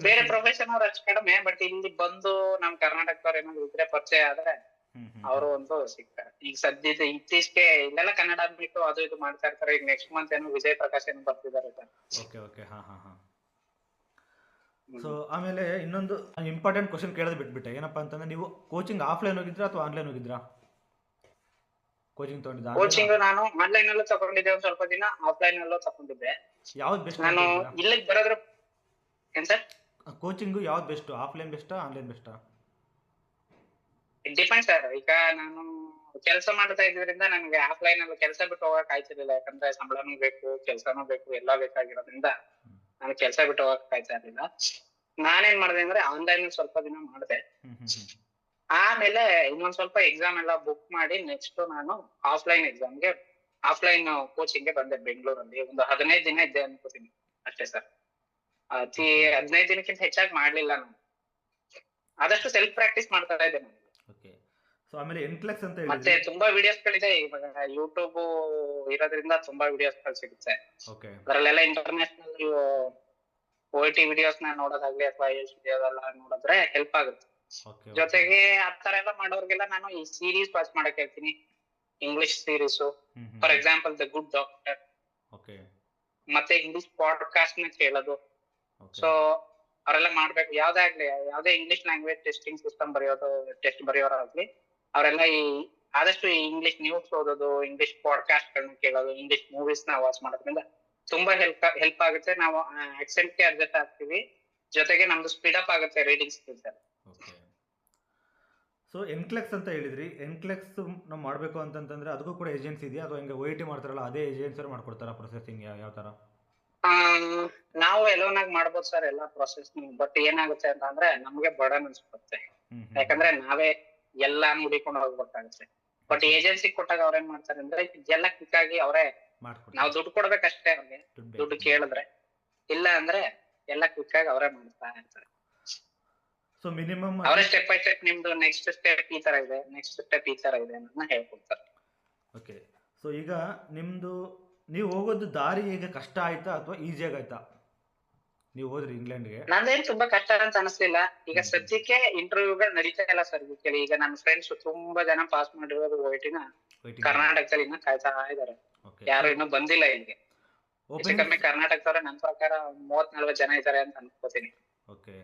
ಬೇರೆ ಪ್ರೊಫೆಷನ್ ಅವ್ರು ಅಷ್ಟು ಕಡಿಮೆ, ಬಟ್ ಇಲ್ಲಿ ಬಂದು ನಮ್ ಕರ್ನಾಟಕದವ್ರು ಏನಾದ್ರು ಇದ್ರೆ ಪರಿಚಯ ಆದ್ರೆ ಅವರು ಒಂದು ಸಿಗ್ತಾರೆ. ಈಗ ಸದ್ಯದ ಇತ್ತೀಚೆಗೆ ಇಲ್ಲೆಲ್ಲ ಕನ್ನಡ ಬಿಟ್ಟು ಅದು ಇದು ಮಾಡ್ತಾ ಇರ್ತಾರೆ. ಈಗ ನೆಕ್ಸ್ಟ್ ಮಂತ್ ಏನೋ ವಿಜಯ್ ಪ್ರಕಾಶ್ ಏನೋ ಬರ್ತಿದ್ದಾರೆ ಸರ್. ಓಕೆ ಓಕೆ, ಹಾ ಹಾ ಹಾ. ಸೊ ಆಮೇಲೆ ಇನ್ನೊಂದು ಇಂಪಾರ್ಟೆಂಟ್ ಕ್ವಶನ್ ಕೇಳೋದು ಬಿಟ್ಬಿಟ್ಟೆ. ಏನಪ್ಪಾ ಅಂತಂದ್ರೆ, ನೀವು ಕೋಚಿಂಗ್ ಆಫ್ಲೈನ್ ಹೋಗಿದ್ರಾ ಅಥವಾ ಆನ್ಲೈನ್ ಹೋಗಿದ್ರಾ? ಕೋಚಿಂಗ್ ತಗೊಂಡಿದ್ದ? ಕೋಚಿಂಗ್ ನಾನು ಆನ್ಲೈನ್ ಅಲ್ಲೂ ತಗೊಂಡಿದ್ದೆ, ಒಂದ್ ಸ್ವಲ್ಪ ದಿನ ಆಫ್ಲೈನ್ ಅಲ್ಲೂ ತಗೊಂಡಿದ್ದೆ. ಯಾವ್ದು ಬೆಸ್ಟ್? ನಾನು ಇಲ್ಲಿಗೆ ಬರೋದ್ರ ಏನ್ ಸರ್, ಕೋಚಿಂಗು ಯಾವ್ದು ಬೆಸ್ಟ್? ಆಫ್ಲೈನ್ ಬೆಸ್ಟಾ ಆನ್ಲೈನ್ ಬೆಸ್ಟಾ? Depend sir. ಈಗ ನಾನು ಕೆಲಸ ಮಾಡ್ತಾ ಇದ್ರಿಂದ ನನಗೆ ಆಫ್ಲೈನ್ ಅಲ್ಲಿ ಕೆಲಸ ಬಿಟ್ಟು ಹೋಗಕ್ ಆಯ್ತಿರ್ಲಿಲ್ಲ. ಯಾಕಂದ್ರೆ ಸಂಬಳನೂ ಬೇಕು, ಕೆಲ್ಸಾನು ಬೇಕು, ಎಲ್ಲಾ ಬೇಕಾಗಿರೋದ್ರಿಂದ ನಾನು ಕೆಲಸ ಬಿಟ್ಟು ಹೋಗಕ್ ಆಯ್ತಾ ಇರ್ಲಿಲ್ಲ. ನಾನೇನ್ ಮಾಡಿದೆ ಅಂದ್ರೆ ಆನ್ಲೈನ್ ಸ್ವಲ್ಪ ದಿನ ಮಾಡಿದೆ. ಆಮೇಲೆ ಇನ್ನೊಂದ್ ಸ್ವಲ್ಪ ಎಕ್ಸಾಮ್ ಎಲ್ಲ ಬುಕ್ ಮಾಡಿ ನೆಕ್ಸ್ಟ್ ನಾನು ಆಫ್ಲೈನ್ ಕೋಚಿಂಗ್ ಗೆ ಬಂದೆ ಬೆಂಗಳೂರಲ್ಲಿ. ಒಂದು 15 ದಿನ ಇದ್ದೆ ಅನ್ಕೋತೀನಿ ಅಷ್ಟೇ ಸರ್. 15 ದಿನಕ್ಕಿಂತ ಹೆಚ್ಚಾಗಿ ಮಾಡ್ಲಿಲ್ಲ ನಾನು. ಆದಷ್ಟು ಸೆಲ್ಫ್ ಪ್ರಾಕ್ಟೀಸ್ ಮಾಡ್ತಾ ಇದ್ದೆ ನಾನು. ಓಕೆ. ಸೊ ಆಮೇಲೆ ಎನ್ಕ್ಲೆಕ್ಸ್ ಅಂತ ಮತ್ತೆ ತುಂಬಾ ವಿಡಿಯೋಸ್ ಗಳಿದೆ ಇವಾಗ, ಯೂಟ್ಯೂಬ್ ಇರೋದ್ರಿಂದ ತುಂಬಾ ವಿಡಿಯೋಸ್ ಗಳು ಸಿಗುತ್ತೆ. ಓಕೆ. ಅದರಲ್ಲೆಲ್ಲ ಇಂಟರ್ನ್ಯಾಷನಲ್ OIT ವಿಡಿಯೋಸ್ ನ ನೋಡೋದಾಗ್ಲಿ ಅಥವಾ IELTS ವಿಡಿಯೋಸ್ ಎಲ್ಲ ನೋಡಿದ್ರೆ ಹೆಲ್ಪ್ ಆಗುತ್ತೆ. ಜೊತೆಗೆ ಆತರ ಎಲ್ಲ ಮಾಡೋರ್ಗೆಲ್ಲ ನಾನು ಈ ಸೀರೀಸ್ ವಾಚ್ ಮಾಡಕ್ ಹೇಳ್ತೀನಿ. English series, for example the good doctor, ಮತ್ತೆ ಇಂಗ್ಲಿಷ್ ಪಾಡ್ಕಾಸ್ಟ್ ನ ಕೇಳೋದು. ಸೊ ಅವರೆಲ್ಲ ಮಾಡ್ಬೇಕು. ಯಾವ್ದೇ English language testing system test ಬರೆಯೋರಾಗ್ಲಿ, ಅವರೆಲ್ಲ ಆದಷ್ಟು ಈ ಇಂಗ್ಲಿಷ್ ನ್ಯೂಸ್ ಓದೋದು, ಇಂಗ್ಲಿಷ್ ಪಾಡ್ಕಾಸ್ಟ್ ಗಳನ್ನ ಕೇಳೋದು, ಇಂಗ್ಲಿಷ್ ಮೂವೀಸ್ ನ ವಾಚ್ ಮಾಡೋದ್ರಿಂದ ತುಂಬಾ ಹೆಲ್ಪ್ ಆಗುತ್ತೆ. ನಾವು ಆಕ್ಸೆಂಟ್ ಗೆ ಅಡ್ಜಸ್ಟ್ ಆಗ್ತೀವಿ, ಜೊತೆಗೆ ನಮ್ದು ಸ್ಪೀಡ್ ಅಪ್ ಆಗುತ್ತೆ ರೀಡಿಂಗ್ ಸ್ಕಿಲ್ಸ್. ಸೊ ಎನ್ಕ್ಲೆಕ್ಸ್ ಅಂತ ಹೇಳಿದ್ರಿ, ಎನ್ಕ್ಲೆಕ್ಸ್ ನಾವು ಮಾಡಬೇಕು ಅಂತಂದ್ರೆ ಅದಕ್ಕೂ ಕೂಡ ಏಜೆನ್ಸಿ ಇದೆಯಾ ಅಥವಾ ಹಿಂಗೆ OIT ಮಾಡ್ತಾರಲ್ಲ ಅದೇ ಏಜೆನ್ಸಿ ಮಾಡ್ಕೊಡ್ತಾರ ಪ್ರೊಸೆಸಿಂಗ್? ಯಾವ ತರ? ನಾವು ಎಲೋನ್ ಆಗಿ ಮಾಡ್ಬೋದು ಸರ್ ಎಲ್ಲ ಪ್ರೊಸೆಸ್. ಬಟ್ ಏನಾಗುತ್ತೆ ಅಂತಂದ್ರೆ ನಮ್ಗೆ ಬರ್ಡನ್ ಅನ್ಸುತ್ತೆ. ಯಾಕಂದ್ರೆ ನಾವೇ ಎಲ್ಲ ನೋಡಿಕೊಂಡು ಹೋಗ್ಬೇಕಾಗುತ್ತೆ. ಬಟ್ ಏಜೆನ್ಸಿ ಕೊಟ್ಟಾಗ ಅವ್ರೇನ್ ಮಾಡ್ತಾರೆ ಅಂದ್ರೆ ಎಲ್ಲ ಕ್ವಿಕ್ ಆಗಿ ಅವರೇ, ನಾವು ದುಡ್ಡು ಕೊಡ್ಬೇಕಷ್ಟೇ ಅವ್ರಿಗೆ, ದುಡ್ಡು ಕೇಳಿದ್ರೆ. ಇಲ್ಲ ಅಂದ್ರೆ ಎಲ್ಲ ಕ್ವಿಕ್ ಆಗಿ ಅವರೇ ಮಾಡ್ತಾ ಇರ್ತಾರೆ. ಸೊ ಮಿನಿಮಮ್ ಅವರೇ ಸ್ಟೆಪ್ ಬೈ ಸ್ಟೆಪ್ ನಿಮ್ದು ನೆಕ್ಸ್ಟ್ ಸ್ಟೆಪ್ ಈ ತರ ಇದೆ, ನೆಕ್ಸ್ಟ್ ಸ್ಟೆಪ್ ಈ ತರ ಇದೆ ಅಂತ ಹೇಳ್ಕೊಡ್ತಾರೆ. ಓಕೆ. ಸೊ ಈಗ ನಿಮ್ದು ನೀವು ಹೋಗೋದು ದಾರಿ ಈಗ ಕಷ್ಟ ಆಯ್ತಾ ಅಥವಾ ಈಸಿ ಆಗಾಯ್ತಾ? ನೀವು ಹೋದ್ರಿ ಇಂಗ್ಲೆಂಡ್ಗೆ? ನಂದೇನ್ ತುಂಬಾ ಕಷ್ಟ ಅಂತ ಅನಿಸ್ಲಿಲ್ಲ. ಈಗ ಸದ್ಯಕ್ಕೆ ಇಂಟರ್ವ್ಯೂಗಳು ನಡೀತಾ ಇಲ್ಲ ಸರ್. ಈಗ ನನ್ನ ಫ್ರೆಂಡ್ಸ್ ತುಂಬಾ ಜನ ಪಾಸ್ ಮಾಡಿರೋದು OIT ನ ಕರ್ನಾಟಕದಲ್ಲಿ ಇನ್ನ ಕಾಯ್ತಾ ಇದಾರೆ. ಯಾರು ಇನ್ನೂ ಬಂದಿಲ್ಲ ಇಲ್ಲಿಗೆ. ಹೆಚ್ಚು ಕಮ್ಮಿ ಕರ್ನಾಟಕದವ್ರೆ ನನ್ನ ಪ್ರಕಾರ 30-40 ಜನ ಇದಾರೆ ಅಂತ ಅನ್ಕೋತೀನಿ. ಓಕೆ.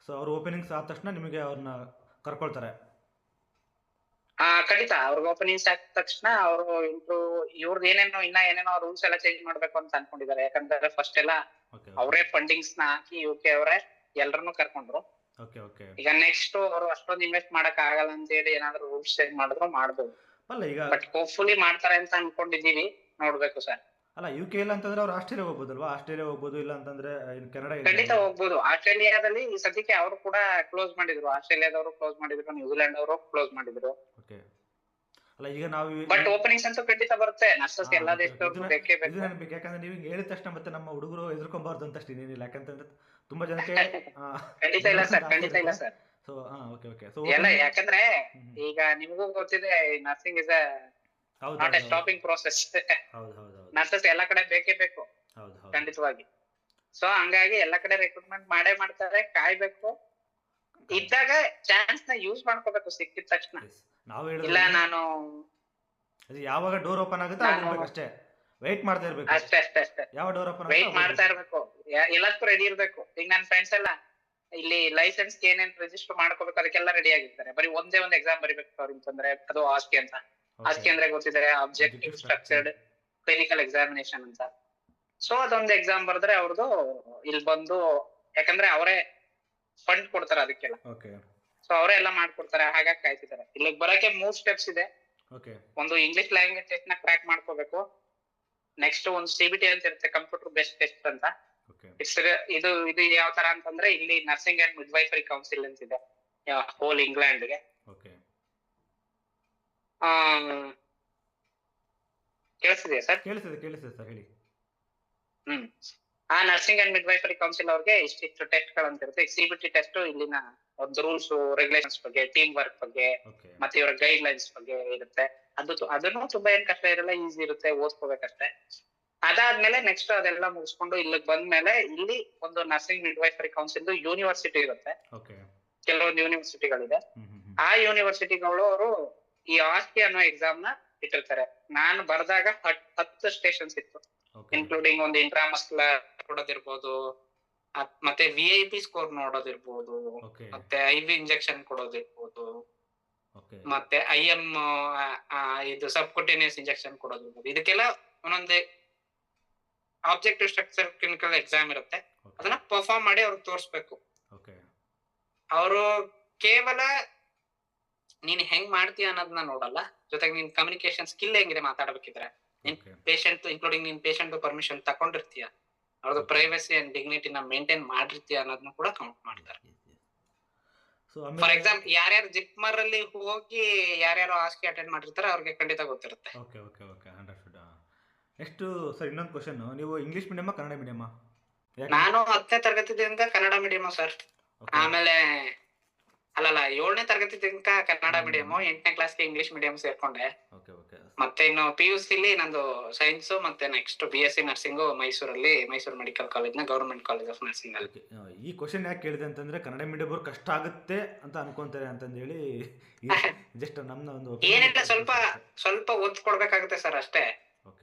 ಸೊ ಅವ್ರ ಓಪನಿಂಗ್ಸ್ ಆದ ತಕ್ಷಣ ನಿಮಗೆ ಅವ್ರನ್ನ ಕರ್ಕೊಳ್ತಾರೆ? ಖಂಡಿತ. ಅವ್ರಿಗೆ ಓಪನಿಂಗ್ಸ್ ಆದ ತಕ್ಷಣ ಅವರು ಇವ್ರದ್ದು ಏನೇನೋ ರೂಲ್ಸ್ ಎಲ್ಲ ಚೇಂಜ್ ಮಾಡ್ಬೇಕು ಅಂತ ಅನ್ಕೊಂಡಿದ್ದಾರೆ. ಯಾಕಂದ್ರೆ ಫಸ್ಟ್ ಎಲ್ಲ ಅವರೇ ಫಂಡಿಂಗ್ಸ್ ನ ಹಾಕಿ UK ಅವರೇ ಎಲ್ಲರನ್ನು ಕರ್ಕೊಂಡ್ರು. ಈಗ ನೆಕ್ಸ್ಟ್ ಅವರು ಅಷ್ಟೊಂದು ಇನ್ವೆಸ್ಟ್ ಮಾಡಕ್ ಆಗಲ್ಲ ಅಂತ ಹೇಳಿ ಏನಾದ್ರು ರೂಲ್ಸ್ ಚೇಂಜ್ ಮಾಡಿದ್ರು ಮಾಡ್ಬೋದು. ಬಟ್ ಹೋಪ್ಫುಲಿ ಮಾಡ್ತಾರೆ ಅಂತ ಅನ್ಕೊಂಡಿದೀವಿ, ನೋಡ್ಬೇಕು ಸರ್. ಅಲ್ಲ UK ಇಲ್ಲ ಅಂತಂದ್ರೆ ಅವ್ರು ಆಸ್ಟ್ರೇಲಿಯಾ ಹೋಗ್ಬೋದಲ್ವಾ? ಆಸ್ಟ್ರೇಲಿಯಾ ಹೋಗ್ಬೋದು, ಇಲ್ಲ ಅಂತಂದ್ರೆ ಕೆನಡಾ. ಖಂಡಿತ ಹೋಗ್ಬೋದು. ಆಸ್ಟ್ರೇಲಿಯಾದಲ್ಲಿ ಸದ್ಯಕ್ಕೆ ಅವರು ಕೂಡ ಕ್ಲೋಸ್ ಮಾಡಿದ್ರು. ಆಸ್ಟ್ರೇಲಿಯಾದವರು ಕ್ಲೋಸ್ ಮಾಡಿದ್ರು, ನ್ಯೂಜಿಲೆಂಡ್ ಅವರು ಕ್ಲೋಸ್ ಮಾಡಿದ್ರು. ಅಲ್ಲ ಈಗ ನಾವು ಬಟ್ ಓಪನಿಂಗ್ಸ್ ಅಂತೂ ಖಂಡಿತ ಬರುತ್ತೆ. ನರ್ಸಸ್ ಎಲ್ಲಾ ದೇಶದವರು ಬೇಕೇ ಬೇಕು. ಯಾಕಂದ್ರೆ ನೀವು ಹೇಳಿದ ತಕ್ಷಣ ಮತ್ತೆ ನಮ್ಮ ಹುಡುಗರು ಎದುರ್ಕೊಂಬಾರ್ದು ಅಂತ ಅಷ್ಟೇ ಏನಿಲ್ಲ. ಯಾಕಂತಂದ್ರೆ ತುಂಬಾ ಜನಕ್ಕೆ ಖಂಡಿತ ಇಲ್ಲ ಸರ್, ಖಂಡಿತ ಇಲ್ಲ ಸರ್. So okay. ಸೊ ಎಲ್ಲ ಯಾಕಂದ್ರೆ ಈಗ ನಿಮಗೂ ಗೊತ್ತಿದೆ, nursing is not A stopping process. Nurses ಎಲ್ಲ ಕಡೆ ಬೇಕೇ ಬೇಕು ಖಂಡಿತವಾಗಿ. ಸೊ ಹಂಗಾಗಿ ಎಲ್ಲ ಕಡೆ ರಿಕ್ರೂಟ್ಮೆಂಟ್ ಮಾಡೇ ಮಾಡ್ತಾರೆ. ಕಾಯ್ಬೇಕು, ಇದ್ದಾಗ ಚಾನ್ಸ್ ನ ಯೂಸ್ ಮಾಡ್ಕೋಬೇಕು ಸಿಕ್ಕಿದ ತಕ್ಷಣ. ಇಲ್ಲ ನಾನು ಯಾವಾಗ ಡೋರ್ ಓಪನ್ ಆಗುತ್ತೆ ಅಷ್ಟೇ ವೇಟ್ ಮಾಡ್ತಾ ಇರ್ಬೇಕು. ಅಷ್ಟೇ ಯಾವ ಡೋರ್ ಓಪನ್ ವೇಟ್ ಮಾಡ್ತಾ ಇರ್ಬೇಕು. ಎಲ್ಲದಕ್ಕೂ ರೆಡಿ ಇರ್ಬೇಕು. ಈಗ ನನ್ನ ಫ್ರೆಂಡ್ಸ್ ಎಲ್ಲ ಇಲ್ಲಿ ಲೈಸೆನ್ಸ್ ಏನೇನ್ ರಿಜಿಸ್ಟರ್ ಮಾಡ್ಕೋಬೇಕು ಅದಕ್ಕೆಲ್ಲ ರೆಡಿ ಆಗಿರ್ತಾರೆ. ಬರೀ ಒಂದೇ ಒಂದು ಎಕ್ಸಾಮ್ ಬರಿಬೇಕು ಅಂತಂದ್ರೆ ಅದು ಆಸ್ಕಿ ಅಂತ. ಆಸ್ಕಿ ಅಂದ್ರೆ ಗೊತ್ತಿದ್ದಾರೆ, ಆಬ್ಜೆಕ್ಟಿವ್ ಸ್ಟ್ರಕ್ಚರ್ಡ್ ಕ್ಲಿನಿಕಲ್ ಎಕ್ಸಾಮಿನೇಷನ್ ಅಂತ. ಸೊ ಅದೊಂದು ಎಕ್ಸಾಮ್ ಬರೆದ್ರೆ ಅವ್ರದ್ದು ಇಲ್ಲಿ ಬಂದು, ಯಾಕಂದ್ರೆ ಅವರೇ ಫಂಡ್ ಕೊಡ್ತಾರೆ ಅದಕ್ಕೆಲ್ಲ, ಓಕೆ ಸೊ ಅವರೇ ಎಲ್ಲ ಮಾಡ್ಕೊಡ್ತಾರೆ. ಹಾಗಾಗಿ ಕಾಯ್ತಿದ್ದಾರೆ. ಇಲ್ಲಿಗೆ ಬರಕ್ಕೆ 3 ಸ್ಟೆಪ್ಸ್ ಇದೆ. ಓಕೆ ಒಂದು ಇಂಗ್ಲಿಷ್ ಲ್ಯಾಂಗ್ವೇಜ್ ಟೆಸ್ಟ್ ನ ಕ್ರ್ಯಾಕ್ ಮಾಡ್ಕೋಬೇಕು. ನೆಕ್ಸ್ಟ್ ಒಂದು CBT ಅಂತ ಇರುತ್ತೆ, ಕಂಪ್ಯೂಟರ್ ಬೇಸ್ಡ್ ಟೆಸ್ಟ್ ಅಂತ. ಓಕೆ ಇದು ಯಾವ ತರ ಅಂತಂದ್ರೆ, ಇಲ್ಲಿ ನರ್ಸಿಂಗ್ ಅಂಡ್ ಮಿಡ್ವೈಫರಿ ಕೌನ್ಸಿಲ್ ಅಂತ ಇದೆ ಹೋಲ್ ಇಂಗ್ಲೆಂಡ್ ಗೆ. ಓಕೆ ಕೇಳಿಸ್ತಿದೆಯಾ ಸರ್? ಕೇಳಿಸ್ತದೆ ಸರ್, ಹೇಳಿ. ಆ ನರ್ಸಿಂಗ್ ಅಂಡ್ ಮಿಡ್ವೈಫರಿ ಕೌನ್ಸಿಲ್ ಅವ್ರಿಗೆ ಇಷ್ಟಿಷ್ಟು ಟೆಸ್ಟ್ ಗಳಂತ ಇರುತ್ತೆ. CBT ಟೆಸ್ಟ್ ಇಲ್ಲಿನ ಒಂದು ರೂಲ್ಸ್ ರೆಗ್ಯುಲೇಷನ್ಸ್ ಬಗ್ಗೆ, ಟೀಮ್ ವರ್ಕ್ ಬಗ್ಗೆ, ಓಕೆ ಮತ್ತೆ ಇವರ ಗೈಡ್ ಲೈನ್ಸ್ ಬಗ್ಗೆ ಇರುತ್ತೆ. ಅದನ್ನು ತುಂಬಾ ಏನ್ ಕಷ್ಟ ಇರಲ್ಲ, ಈಸಿ ಇರುತ್ತೆ, ಓದ್ಕೋಬೇಕಷ್ಟೇ. ಅದಾದ್ಮೇಲೆ ನೆಕ್ಸ್ಟ್ ಅದೆಲ್ಲ ಮುಗಿಸ್ಕೊಂಡು ಇಲ್ಲಿಗೆ ಬಂದ್ಮೇಲೆ ಇಲ್ಲಿ ಒಂದು ನರ್ಸಿಂಗ್ ಮಿಡ್ವೈಫರಿ ಕೌನ್ಸಿಲ್ ಯೂನಿವರ್ಸಿಟಿ ಇರುತ್ತೆ. ಓಕೆ ಕೆಲವೊಂದು ಯೂನಿವರ್ಸಿಟಿಗಳಿದೆ. ಆ ಯೂನಿವರ್ಸಿಟಿಗಳು ಅವರು ಈ ಆಸ್ಕಿ ಅನ್ನೋ ಎಕ್ಸಾಮ್ ನ ಇಟ್ಟಿರ್ತಾರೆ. ನಾನು ಬರ್ದಾಗ 10 ಸ್ಟೇಷನ್ಸ್ ಇತ್ತು, ಇನ್ಕ್ಲೂಡಿಂಗ್ ಒಂದು ಇಂಟ್ರಾಮಸ್ಕ್ಯುಲರ್ ಕೊಡೋದಿರ್ಬೋದು, ಮತ್ತೆ VIP ಸ್ಕೋರ್ ನೋಡೋದಿರ್ಬೋದು, ಮತ್ತೆ IV ಇಂಜೆಕ್ಷನ್ ಕೊಡೋದಿರ್ಬೋದು, ಮತ್ತೆ IM ಇದು ಸಬ್ಕುಟೇನಿಯಸ್ ಇಂಜೆಕ್ಷನ್ ಕೊಡೋದಿರ್ಬೋದು. ಇದಕ್ಕೆಲ್ಲ ಒಂದೊಂದೇ ಆಬ್ಜೆಕ್ಟಿವ್ ಸ್ಟ್ರಕ್ಚರ್ ಕ್ಲಿನಿಕಲ್ ಎಕ್ಸಾಮ್ ಇರುತ್ತೆ. ಅದನ್ನ ಪರ್ಫಾರ್ಮ್ ಮಾಡಿ ಅವ್ರಿಗೆ ತೋರಿಸ್ಬೇಕು. ಅವರು ಕೇವಲ ನೀನ್ ಹೆಂಗ್ ಮಾಡ್ತೀಯ ಅನ್ನೋದನ್ನ ನೋಡಲ್ಲ, ಜೊತೆಗೆ ನಿನ್ ಕಮ್ಯುನಿಕೇಶನ್ ಸ್ಕಿಲ್ ಹೆಂಗಿದೆ ಮಾತಾಡ್ಬೇಕಿದ್ರೆ, ನಿನ್ ಪೇಷಂಟ್ ಇನ್ಕ್ಲೂಡಿಂಗ್ ನಿನ್ ಪೇಷಂಟ್ ಪರ್ಮಿಷನ್ ತಕೊಂಡಿರ್ತೀಯ, ಅವ್ರದ್ದು ಪ್ರೈವಸಿ ಅಂಡ್ ಡಿಗ್ನಿಟಿನ ಮೇಂಟೈನ್ ಮಾಡಿರ್ತೀಯ ಅನ್ನೋದನ್ನ ಕೂಡ ಕೌಂಟ್ ಮಾಡ್ತಾರೆ. ಫಾರ್ ಎಕ್ಸಾಂಪಲ್, ಯಾರ್ಯಾರು ಜಿಪ್ಮರ್ ಅಲ್ಲಿ ಹೋಗಿ ಯಾರ್ಯಾರು ಆಸ್ಕಿ ಅಟೆಂಡ್ ಮಾಡಿರ್ತಾರೆ ಅವ್ರಿಗೆ ಖಂಡಿತ ಗೊತ್ತಿರುತ್ತೆ. ನೆಕ್ಸ್ಟ್ ಸರ್ ಇನ್ನೊಂದು ಕ್ವಶನ್, ನೀವು ಇಂಗ್ಲಿಷ್ ಮೀಡಿಯಮ್ ಕನ್ನಡ ಮೀಡಿಯಮ್? ನಾನು 10ನೇ ತರಗತಿದಿಂದ ಕನ್ನಡ ಮೀಡಿಯಂ ಸರ್. ಆಮೇಲೆ 7ನೇ ತರಗತಿದಿಂದ ಕನ್ನಡ ಮೀಡಿಯಂ, 8ನೇ ಕ್ಲಾಸ್ಗೆ ಇಂಗ್ಲಿಷ್ ಮೀಡಿಯಂ ಸೇರ್ಕೊಂಡೆ. ಮತ್ತೆ ಇನ್ನು PUC ನಂದು ಸೈನ್ಸ್, ಮತ್ತೆ next BSc nursing Mysuru medical college ನ ಗವರ್ಮೆಂಟ್ ಕಾಲೇಜ್ ಆಫ್ ನರ್ಸಿಂಗ್ ಅಲ್ಲಿ. ಈ ಕ್ವಶನ್ ಯಾಕೆ ಕೇಳಿದೆ ಅಂತಂದ್ರೆ, ಕನ್ನಡ ಮೀಡಿಯಂ ಅವ್ರು ಕಷ್ಟ ಆಗುತ್ತೆ ಅಂತ ಅನ್ಕೊಂತಾರೆ ಅಂತಂದೇಳಿ ಜಸ್ಟ್ ನಮ್ನ ಒಂದು ಏನಿಲ್ಲ, ಸ್ವಲ್ಪ ಒತ್ತು ಕೊಡ್ಬೇಕಾಗುತ್ತೆ ಸರ್ ಅಷ್ಟೇ.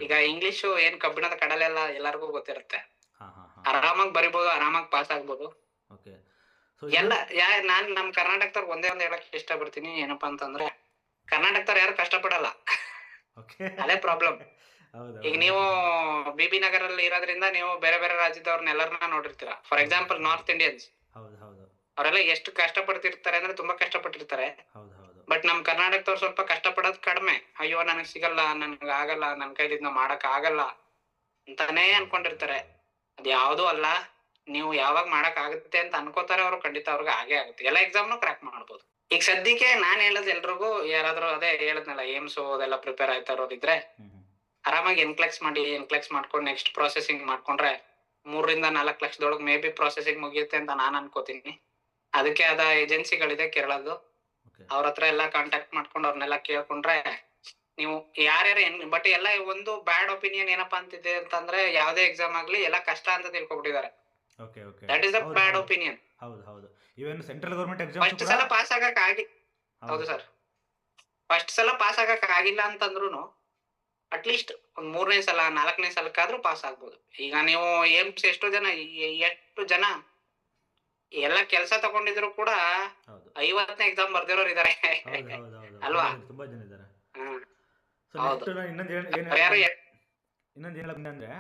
ಈಗ ಇಂಗ್ಲಿಷ್ ಏನ್ ಕಬ್ಬಿಣದ ಕಡಲೆಲ್ಲ ಎಲ್ಲರಿಗೂ ಗೊತ್ತಿರುತ್ತೆ, ಆರಾಮಾಗಿ ಬರಿಬಹುದು, ಆರಾಮಾಗಿ ಪಾಸ್ ಆಗ್ಬೋದು ಎಲ್ಲ. ನಾನ್ ನಮ್ ಕರ್ನಾಟಕದವ್ರು ಒಂದೇ ಹೇಳಕ್ ಇಷ್ಟ ಪಡ್ತೀನಿ, ಏನಪ್ಪಾ ಅಂತಂದ್ರೆ ಕರ್ನಾಟಕದವ್ರು ಯಾರು ಕಷ್ಟ ಪಡಲ್ಲ, ಅದೇ ಪ್ರಾಬ್ಲಮ್. ಈಗ ನೀವು BB ನಗರಲ್ಲಿ ಇರೋದ್ರಿಂದ ನೀವು ಬೇರೆ ಬೇರೆ ರಾಜ್ಯದವ್ರನ್ನ ಎಲ್ಲರನ್ನ ನೋಡಿರ್ತೀರಾ. ಫಾರ್ ಎಕ್ಸಾಂಪಲ್ ನಾರ್ತ್ ಇಂಡಿಯನ್ಸ್, ಅವರೆಲ್ಲ ಎಷ್ಟು ಕಷ್ಟ ಪಡ್ತಿರ್ತಾರೆ ಅಂದ್ರೆ ತುಂಬಾ ಕಷ್ಟ ಪಟ್ಟಿರ್ತಾರೆ. ಬಟ್ ನಮ್ ಕರ್ನಾಟಕದವ್ರು ಸ್ವಲ್ಪ ಕಷ್ಟ ಪಡೋದ್ ಕಡಿಮೆ. ಅಯ್ಯೋ ನನಗ್ ಸಿಗಲ್ಲ, ನನ್ಗ್ ಆಗಲ್ಲ, ನನ್ ಕೈಲಿ ಇದನ್ನ ಮಾಡಕ್ ಆಗಲ್ಲ ಅಂತಾನೇ ಅನ್ಕೊಂಡಿರ್ತಾರೆ. ಅದ್ ಯಾವ್ದು ಅಲ್ಲ, ನೀವು ಯಾವಾಗ ಮಾಡಕ್ ಆಗುತ್ತೆ ಅಂತ ಅನ್ಕೋತಾರೆ ಅವ್ರು, ಖಂಡಿತ ಅವ್ರಿಗೆ ಆಗೇ ಆಗುತ್ತೆ. ಎಲ್ಲ ಎಕ್ಸಾಮ್ನು ಕ್ರ್ಯಾಕ್ ಮಾಡ್ಬೋದು. ಈಗ ಸದ್ಯಕ್ಕೆ ನಾನ್ ಹೇಳೋದು ಎಲ್ರಿಗೂ, ಯಾರಾದ್ರೂ ಅದೇ ಹೇಳದ್ನಲ್ಲ ಏಮ್ಸ್ ಅದೆಲ್ಲ ಪ್ರಿಪೇರ್ ಆಯ್ತಾ ಇರೋದಿದ್ರೆ ಆರಾಮಾಗಿ ಎನ್ಕ್ಲೆಕ್ಸ್ ಮಾಡ್ಕೊಂಡು ನೆಕ್ಸ್ಟ್ ಪ್ರೊಸೆಸಿಂಗ್ ಮಾಡ್ಕೊಂಡ್ರೆ 3 ರಿಂದ 4 ಲಕ್ಷದೊಳಗೆ ಮೇ ಬಿ ಪ್ರೊಸೆಸಿಂಗ್ ಮುಗಿಯುತ್ತೆ ಅಂತ ನಾನ್ ಅನ್ಕೋತೀನಿ. ಅದಕ್ಕೆ ಅದ ಏಜೆನ್ಸಿಗಳಿದೆ ಕೇರಳದ್ದು, ಅವ್ರ ಹತ್ರ ಎಲ್ಲ ಕಾಂಟ್ಯಾಕ್ಟ್ ಮಾಡ್ಕೊಂಡು ಅವ್ರನ್ನೆಲ್ಲ ಕೇಳ್ಕೊಂಡ್ರೆ ನೀವು ಯಾರ್ಯಾರು ಬಟ್ ಎಲ್ಲ ಒಂದು ಬ್ಯಾಡ್ ಒಪಿನಿಯನ್ ಏನಪ್ಪಾ ಅಂತಿದೆ ಅಂತಂದ್ರೆ, ಯಾವ್ದೇ ಎಕ್ಸಾಮ್ ಆಗ್ಲಿ ಎಲ್ಲ ಕಷ್ಟ ಅಂತ ತಿಳ್ಕೊಬಿಟ್ಟಿದ್ದಾರೆ. That is the bad opinion. Even central government exam first ಸಲ ಪಾಸ್ ಆಗಕ್ ಹೌದು ಸರ್, ಫಸ್ಟ್ ಸಲ ಪಾಸ್ ಆಗಕ್ ಆಗಿಲ್ಲ ಅಂತಂದ್ರು ಅಟ್ಲೀಸ್ಟ್ ಒಂದ್ 3ನೇ ಸಲ 4ನೇ ಸಲಕ್ಕಾದ್ರೂ ಪಾಸ್ ಆಗ್ಬೋದು. ಈಗ ನೀವು ಏಮ್ಸ್ ಎಷ್ಟು ಜನ ಎಲ್ಲ ಕೆಲಸ ತಗೊಂಡಿದ್ರು ಕೂಡ 50ನೇ ಎಕ್ಸಾಮ್ ಬರ್ದಿರೋರು ಇದಾರೆ ಅಲ್ವಾ? ತುಂಬಾ ಜನ ಇದ್ದಾರೆ. ಇನ್ನೊಂದು ಹೇಳಂದ್ರೆ,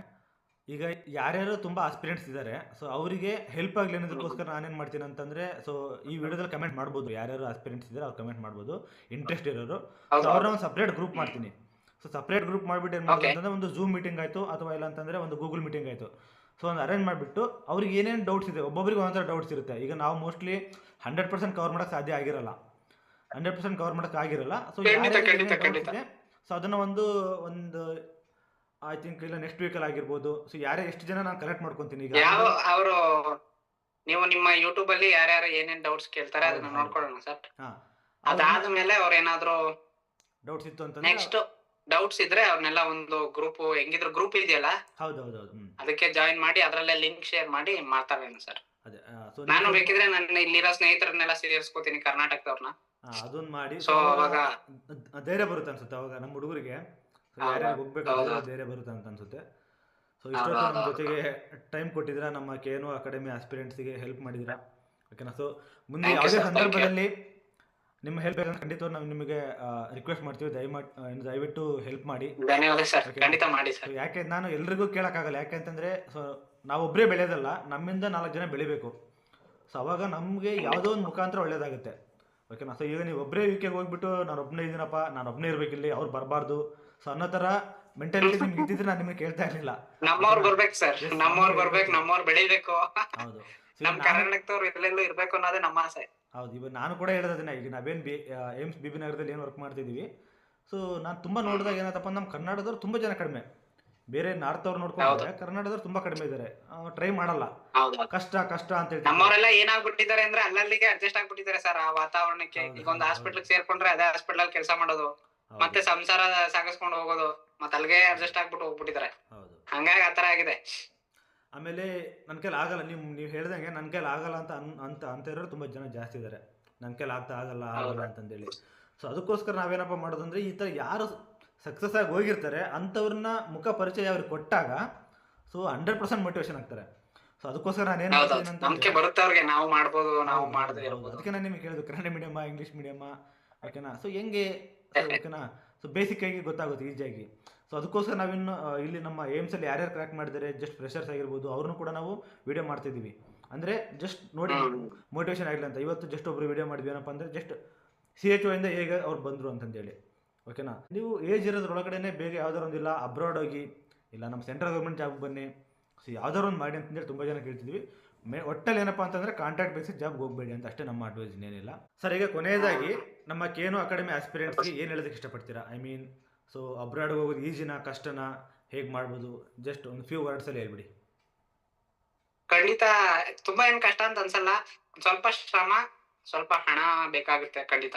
ಈಗ ಯಾರ್ಯಾರು ತುಂಬಾ ಆಸ್ಪಿರೆಂಟ್ಸ್ ಇದ್ದಾರೆ, ಸೊ ಅವರಿಗೆ ಹೆಲ್ಪ್ ಆಗ್ಲಿ ಅನ್ನೋದಕ್ಕೋಸ್ಕರ ನಾನೇನ್ ಮಾಡ್ತೀನಿ ಅಂತಂದ್ರೆ, ಸೊ ಈ ವಿಡಿಯೋದಲ್ಲಿ ಕಮೆಂಟ್ ಮಾಡ್ಬೋದು, ಯಾರ್ಯಾರು ಆಸ್ಪಿರೆಂಟ್ಸ್ ಇದ್ದಾರೆ ಅವ್ರು ಕಮೆಂಟ್ ಮಾಡ್ಬೋದು, ಇಂಟ್ರೆಸ್ಟ್ ಇರೋರು. ಅವ್ರನ್ನ ಒಂದು ಸಪ್ರೇಟ್ ಗ್ರೂಪ್ ಮಾಡ್ತೀನಿ. ಸೊ ಸಪ್ರೇಟ್ ಗ್ರೂಪ್ ಮಾಡ್ಬಿಟ್ಟು ಏನ್ ಮಾಡ್ತೀನಿ ಅಂತಂದ್ರೆ, ಒಂದು ಝೂಮ್ ಮೀಟಿಂಗ್ ಆಯ್ತು ಅಥವಾ ಇಲ್ಲ ಅಂತಂದ್ರೆ ಒಂದು ಗೂಗಲ್ ಮೀಟಿಂಗ್ ಆಯ್ತು, ಸೊ ಒಂದು ಅರೇಂಜ್ ಮಾಡಿಬಿಟ್ಟು ಅವ್ರಿಗೆ ಏನೇನು ಡೌಟ್ಸ್ ಇದೆ, ಒಬ್ಬೊಬ್ರಿಗೆ ಒಂದೊಂಥರ ಡೌಟ್ಸ್ ಇರುತ್ತೆ. ಈಗ ನಾವು ಮೋಸ್ಟ್ಲಿ 100% ಕವರ್ ಮಾಡೋಕ್ಕೆ ಸಾಧ್ಯ ಆಗಿರಲ್ಲ, 100% ಕವರ್ ಮಾಡೋಕ್ಕೆ ಆಗಿರಲ್ಲ. ಸೊ ಸೊ ಅದನ್ನ ಒಂದು ಐ ಥಿಂಕ್ ಇಲ್ಲ ನೆಕ್ಸ್ಟ್ ವೀಕಲ್ಲಿ ಆಗಿರ್ಬೋದು. ಸೊ ಎಷ್ಟು ಜನ ನಾನು ಕಲೆಕ್ಟ್ ಮಾಡ್ಕೊಂತೀನಿ. ಈಗ ಅವರು ನೀವು ನಿಮ್ಮ ಯೂಟ್ಯೂಬ್ ಅಲ್ಲಿ ಯಾರ್ಯಾರು ಏನೇನ್ ಡೌಟ್ಸ್ ಕೇಳ್ತಾರೆ ಅದನ್ನ ನೋಡ್ಕೊಳ್ಳೋಣ ಸರ್. ಅದಾದ್ಮೇಲೆ ಅವ್ರ ಏನಾದ್ರು ಡೌಟ್ಸ್ ಇತ್ತು ಅಂತ, ನೆಕ್ಸ್ಟ್ ಡೌಟ್ಸ್ ಇದ್ರೆ ಅವ್ರನ್ನೆಲ್ಲ ಒಂದು ಗ್ರೂಪ್, ಹೆಂಗಿದ್ರು ಗ್ರೂಪ್ ಇದೆಯಲ್ಲ, ಅದಕ್ಕೆ ಜಾಯಿನ್ ಮಾಡಿ ಅದ್ರಲ್ಲೇ ಲಿಂಕ್ ಶೇರ್ ಮಾಡಿ ಮಾತಾಡೋಣ ಸರ್. ನಾನು ಬೇಕಿದ್ರೆ ನನ್ನ ಇಲ್ಲಿರೋ ಸ್ನೇಹಿತರನ್ನೆಲ್ಲ ಸೇರಿಸ್ಕೋತೀನಿ ಕರ್ನಾಟಕದವ್ರನ್ನ. ಅದನ್ನ ಮಾಡಿ ಸೊ ಅವಾಗ ಧೈರ್ಯ ಬರುತ್ತೆ ಅನ್ಸುತ್ತೆ, ಅವಾಗ ನಮ್ಮ ಹುಡುಗರಿಗೆ ಯಾರ್ಯಾರು ಹೋಗ್ಬೇಕಾದ್ರೆ ಧೈರ್ಯ ಬರುತ್ತೆ ಅಂತ ಅನ್ಸುತ್ತೆ. ಸೊ ಇಷ್ಟೊತ್ತು ನಮ್ಮ ಜೊತೆಗೆ ಟೈಮ್ ಕೊಟ್ಟಿದ್ದೀರಾ, ನಮ್ಮ KNO ಅಕಾಡೆಮಿ ಆಸ್ಪಿರೆಂಟ್ಸ್ಗೆ ಹೆಲ್ಪ್ ಮಾಡಿದ್ದೀರಾ, ಓಕೆನಾ? ಸೊ ಮುಂದೆ ಯಾವುದೇ ಸಂದರ್ಭದಲ್ಲಿ ನಿಮ್ಮ ಹೆಲ್ಪ್ ಖಂಡಿತ ನಾವು ನಿಮಗೆ ರಿಕ್ವೆಸ್ಟ್ ಮಾಡ್ತೀವಿ, ದಯವಿಟ್ಟು ಹೆಲ್ಪ್ ಮಾಡಿ. ಧನ್ಯವಾದ ಸರ್, Okay. ಖಂಡಿತ ಮಾಡಿ ಸೊ ಸರ್. ಯಾಕೆ ನಾನು ಎಲ್ರಿಗೂ ಕೇಳೋಕ್ಕಾಗಲ್ಲ, ಯಾಕೆಂತಂದರೆ ಸೊ ನಾವೊಬ್ಬರೇ ಬೆಳೆಯೋದಲ್ಲ, ನಮ್ಮಿಂದ 4 ಜನ ಬೆಳಿಬೇಕು. ಸೊ ಅವಾಗ ನಮಗೆ ಯಾವುದೋ ಒಂದು ಮುಖಾಂತರ ಒಳ್ಳೇದಾಗುತ್ತೆ. ಓಕೆನಾ. ಸೊ ಈಗ ನೀವು ಒಬ್ಬರೇ ಗೆ ಹೋಗ್ಬಿಟ್ಟು ನಾನು ಒಬ್ಬನೇ ಇದ್ದೀನಪ್ಪ, ನಾನು ಒಬ್ಬನೇ ಇರಬೇಕಿಲ್ಲಿ, ಅವ್ರು ಬರಬಾರ್ದು ಸೊ ಅನ್ನೋ ಥರ ಮೆಂಟಾಲಿಟಿ ನಿಮ್ಗೆ ಇದ್ದಿದ್ರೆ ನಾನು ನಿಮಗೆ ಕೇಳ್ತಾ ಇರಲಿಲ್ಲ. ನಮ್ಮವ್ರು ಬರ್ಬೇಕು ಸರ್, Yes, ನಮ್ಮವ್ರು ಬರ್ಬೇಕು, ನಮ್ಮವ್ರು ಬೆಳಿಬೇಕು, ಹೌದು. ಸೊ ನಮ್ ಕರ್ನಾಟಕದವ್ರು ಇಲ್ಲೆಲ್ಲೂ ಇರ್ಬೇಕು ಅನ್ನೋದೇ ನಮ್ಮ ಆಸೆ. ಹೌದು, ಇವಾಗ ನಾನು ಕೂಡ ಹೇಳೋದನ್ನ, ಈಗ ನಾವೇನು ಏಮ್ಸ್ BB ನಗರದಲ್ಲಿ ಏನು ವರ್ಕ್ ಮಾಡ್ತಿದ್ದೀವಿ. ಸೊ ನಾನು ತುಂಬ ನೋಡಿದಾಗ ಏನಾಯ್ತಪ್ಪ, ನಮ್ಮ ಕರ್ನಾಟಕದವ್ರು ತುಂಬ ಜನ ಕಡಿಮೆ. ಬೇರೆ ನಾರ್ತ್ ಅವ್ರು ನೋಡ್ಕೊಂಡ್ರೆ ಕರ್ನಾಟಕದವ್ರು ತುಂಬ ಕಡಿಮೆ ಇದ್ದಾರೆ. ಟ್ರೈ ಮಾಡಲ್ಲ, ಹೌದು, ಕಷ್ಟ ಕಷ್ಟ ಅಂತ ಹೇಳ್ತಾರೆ. ನಮ್ಮವರೆಲ್ಲ ಏನಾಗ್ಬಿಟ್ಟಿದ್ದಾರೆ ಅಂದ್ರೆ ಅಲ್ಲಲ್ಲಿಗೆ ಅಡ್ಜಸ್ಟ್ ಆಗ್ಬಿಟ್ಟಿದ್ದಾರೆ ಸರ್ ಆ ವಾತಾವರಣಕ್ಕೆ. ಹೌದು, ಈಗ ಒಂದು ಹೌದು, ಹಾಸ್ಪಿಟಲ್ ಸೇರ್ಕೊಂಡ್ರೆ ಅದೇ ಹಾಸ್ಪಿಟಲ್ ಅಲ್ಲಿ ಕೆಲಸ ಮಾಡೋದು, ಹೌದು, ಮತ್ತೆ ಸಂಸಾರ ಸಾಗಿಸ್ಕೊಂಡು ಹೋಗೋದು, ಮತ್ತೆ ಅಲ್ಲಿಗೆ ಅಡ್ಜಸ್ಟ್ ಆಗ್ಬಿಟ್ಟು ಹೋಗ್ಬಿಟ್ಟಿದ್ದಾರೆ. ಹೌದು. ಹಂಗಾಗಿ ಆತರ ಆಗಿದೆ. ಆಮೇಲೆ ನನ್ನ ಕೈಲಿ ಆಗಲ್ಲ, ನೀವು ಹೇಳ್ದಂಗೆ ನನ್ನ ಕೈಲಿ ಆಗಲ್ಲ ಅಂತ ಇರೋರು ತುಂಬ ಜನ ಜಾಸ್ತಿ ಇದ್ದಾರೆ. ನನ್ನ ಕೈಲಿ ಆಗಲ್ಲ ಅಂತಂದೇಳಿ. ಸೊ ಅದಕ್ಕೋಸ್ಕರ ನಾವೇನಪ್ಪ ಮಾಡೋದಂದ್ರೆ, ಈ ಥರ ಯಾರು ಸಕ್ಸಸ್ ಆಗಿ ಹೋಗಿರ್ತಾರೆ ಅಂಥವ್ರನ್ನ ಮುಖ ಪರಿಚಯ ಅವ್ರಿಗೆ ಕೊಟ್ಟಾಗ ಸೊ 100% ಮೋಟಿವೇಶನ್ ಆಗ್ತಾರೆ. ಸೊ ಅದಕ್ಕೋಸ್ಕರ ನಾನೇನು ಮಾಡ್ತೀನಿ ನಂಬಿಕೆ ಅಂತಂದ್ರೆ, ಬರುತ್ತೆ ಅವ್ರಿಗೆ, ನಾವು ಮಾಡ್ಬೋದು, ನಾವು ಮಾಡದೇ ಹೌದು, ಇರ್ಬೋದು. ಅದಕ್ಕೆ ನಾನು ನಿಮಗೆ ಕೇಳಿದ್ದು ಕನ್ನಡ ಮೀಡಿಯಮ್ಮ, ಇಂಗ್ಲೀಷ್ ಮೀಡಿಯಮ್ಮ, ಓಕೆನಾ. ಸೊ ಹೆಂಗೆ, ಓಕೆನಾ. ಸೊ ಬೇಸಿಕ್ಕಾಗಿ ಗೊತ್ತಾಗುತ್ತೆ ಈಸಿಯಾಗಿ. ಸೊ ಅದಕ್ಕೋಸ್ಕರ ನಾವಿನ್ನು ಇಲ್ಲಿ ನಮ್ಮ ಏಮ್ಸಲ್ಲಿ ಯಾರ್ಯಾರು ಕ್ರ್ಯಾಕ್ ಮಾಡಿದ್ದಾರೆ, ಜಸ್ಟ್ ಫ್ರೆಷರ್ಸ್ ಆಗಿರ್ಬೋದು, ಅವ್ರನ್ನೂ ಕೂಡ ನಾವು ವಿಡಿಯೋ ಮಾಡ್ತಿದ್ದೀವಿ. ಅಂದರೆ ಜಸ್ಟ್ ನೋಡಿ ಮೋಟಿವೇಶನ್ ಆಗಲಿ ಅಂತ. ಇವತ್ತು ಜಸ್ಟ್ ಒಬ್ಬರು ವಿಡಿಯೋ ಮಾಡಿದ್ವಿ, ಏನಪ್ಪ ಅಂದರೆ ಜಸ್ಟ್ CHO ಇಂದ ಹೇಗೆ ಅವ್ರು ಬಂದರು ಅಂತಂದೇಳಿ, ಓಕೆನಾ. ನೀವು ಏಜ್ ಇರೋದ್ರೊಳಗಡೆ ಬೇಗ ಯಾವ್ದಾರು ಒಂದಿಲ್ಲ ಅಬ್ರಾಡ್ ಹೋಗಿ, ಇಲ್ಲ ನಮ್ಮ ಸೆಂಟ್ರಲ್ ಗೌರ್ಮೆಂಟ್ ಜಾಬ್ ಬನ್ನಿ, ಸೊ ಯಾವ್ದಾರು ಒಂದು ಮಾಡಿ ಅಂತಂದೇಳಿ ತುಂಬ ಜನ ಕೇಳ್ತಿದ್ವಿ. ಒಟ್ಟಲ್ಲಿ ಏನಪ್ಪ ಅಂತಂದರೆ ಕಾಂಟ್ರಾಕ್ಟ್ ಬೇಸಿಸ್ ಜಾಬ್ಗೆ ಹೋಗಬೇಡಿ ಅಂತ ಅಷ್ಟೇ ನಮ್ಮ ಅಡ್ವೈಸ್, ಏನಿಲ್ಲ ಸರ್. ಈಗ ಕೊನೆಯದಾಗಿ ನಮ್ಮ KNO ಅಕಾಡೆಮಿ ಆಸ್ಪಿರೆಂಟ್ಸ್ಗೆ ಏನು ಹೇಳೋದಕ್ಕೆ ಇಷ್ಟಪಡ್ತೀರಾ? ಐ ಮೀನ್, ಸೊ ಅಬ್ರಾಡ್ಗೆ ಹೋಗೋದು ಈಜಿನ ಕಷ್ಟನ ಹೇಗೆ ಮಾಡ್ಬೋದು, ಜಸ್ಟ್ ಒಂದು ಫ್ಯೂ ವರ್ಡ್ಸಲ್ಲಿ ಹೇಳ್ಬಿಡಿ. ಖಂಡಿತ ತುಂಬಾ ಏನ್ ಕಷ್ಟ ಅಂತ ಅನ್ಸಲ್ಲ. ಸ್ವಲ್ಪ ಶ್ರಮ, ಸ್ವಲ್ಪ ಹಣ ಬೇಕಾಗುತ್ತೆ. ಖಂಡಿತ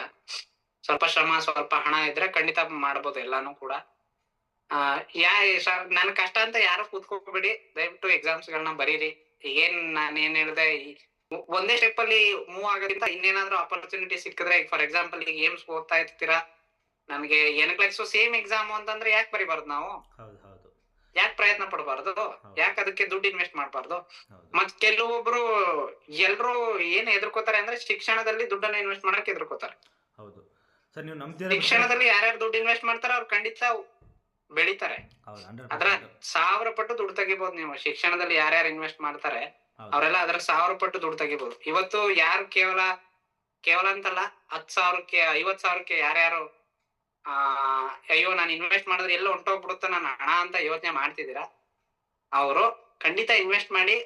ಸ್ವಲ್ಪ ಶ್ರಮ, ಸ್ವಲ್ಪ ಹಣ ಇದ್ರೆ ಖಂಡಿತ ಮಾಡ್ಬೋದು ಎಲ್ಲಾನು ಕೂಡ. ನನ್ ಕಷ್ಟ ಅಂತ ಯಾರು ಕೂತ್ಕೋಬೇಡಿ, ದಯವಿಟ್ಟು ಎಕ್ಸಾಮ್ಸ್ ಗಳನ್ನ ಬರೀರಿ. ನಾನೇನ್ ಹೇಳಿದೆ, ಒಂದೇ ಸ್ಟೆಪ್ ಅಲ್ಲಿ ಮೂವ್ ಆಗೋದ್ರಿಂದ ಇನ್ನೇನಾದ್ರೂ ಆಪರ್ಚುನಿಟಿ ಸಿಕ್ಕಿದ್ರೆ, ಫಾರ್ ಎಕ್ಸಾಂಪಲ್ ಈಗ ಏಮ್ಸ್ ಓದ್ತಾ ಇರ್ತೀರಾ, ನನ್ಗೆ NCLEX ಸೇಮ್ ಎಕ್ಸಾಮ್ ಅಂತಂದ್ರೆ ಯಾಕೆ ಬರಿಬಾರ್ದು ನಾವು? ಯಾಕೆ ಪ್ರಯತ್ನ ಪಡಬಾರ್ದು? ಯಾಕೆ ಅದಕ್ಕೆ ದುಡ್ಡು ಇನ್ವೆಸ್ಟ್ ಮಾಡಬಾರ್ದು? ಮತ್ ಕೆಲವೊಬ್ರು ಎಲ್ರು ಏನ್ ಎದುರ್ಕೋತಾರೆ ಅಂದ್ರೆ, ಶಿಕ್ಷಣದಲ್ಲಿ ದುಡ್ಡನ್ನ ಇನ್ವೆಸ್ಟ್ ಮಾಡಕ್ ಎದುರ್ಕೋತಾರೆ. ಶಿಕ್ಷಣದಲ್ಲಿ ಯಾರ್ಯಾರು ದುಡ್ಡು ಇನ್ವೆಸ್ಟ್ ಮಾಡ್ತಾರ ಅವ್ರು ಖಂಡಿತ ಬೆಳಿತಾರೆ. ಅದ್ರ 1000 ಪಟ್ಟು ದುಡ್ಡು ತೆಗಿಬಹುದು. ನೀವು ಶಿಕ್ಷಣದಲ್ಲಿ ಯಾರ್ಯಾರು ಇನ್ವೆಸ್ಟ್ ಮಾಡ್ತಾರೆ ಅವರೆಲ್ಲ ಅದ್ರ 1000 ಪಟ್ಟು ದುಡ್ಡು ತೆಗಿಬಹುದು. ಇವತ್ತು ಯಾರು ಕೇವಲ ಅಂತಲ್ಲ, 10,000ಕ್ಕೆ 50,000ಕ್ಕೆ ಯಾರ್ಯಾರು ಅಯ್ಯೋ ನಾನು ಇನ್ವೆಸ್ಟ್ ಮಾಡಿದ್ರೆ ಎಲ್ಲ ಹೊಂಟೋಗ್ಬಿಡುತ್ತ ನನ್ನ ಹಣ ಅಂತ ಯೋಚನೆ ಮಾಡ್ತಿದ್ದೀರಾ, ಅವರು ಖಂಡಿತ ಇನ್ವೆಸ್ಟ್ ಮಾಡಿ,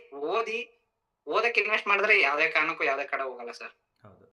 ಓದಕ್ಕೆ ಇನ್ವೆಸ್ಟ್ ಮಾಡಿದ್ರೆ ಯಾವ್ದೇ ಕಾರಣಕ್ಕೂ ಯಾವ್ದೇ ಕಡೆ ಹೋಗಲ್ಲ ಸರ್.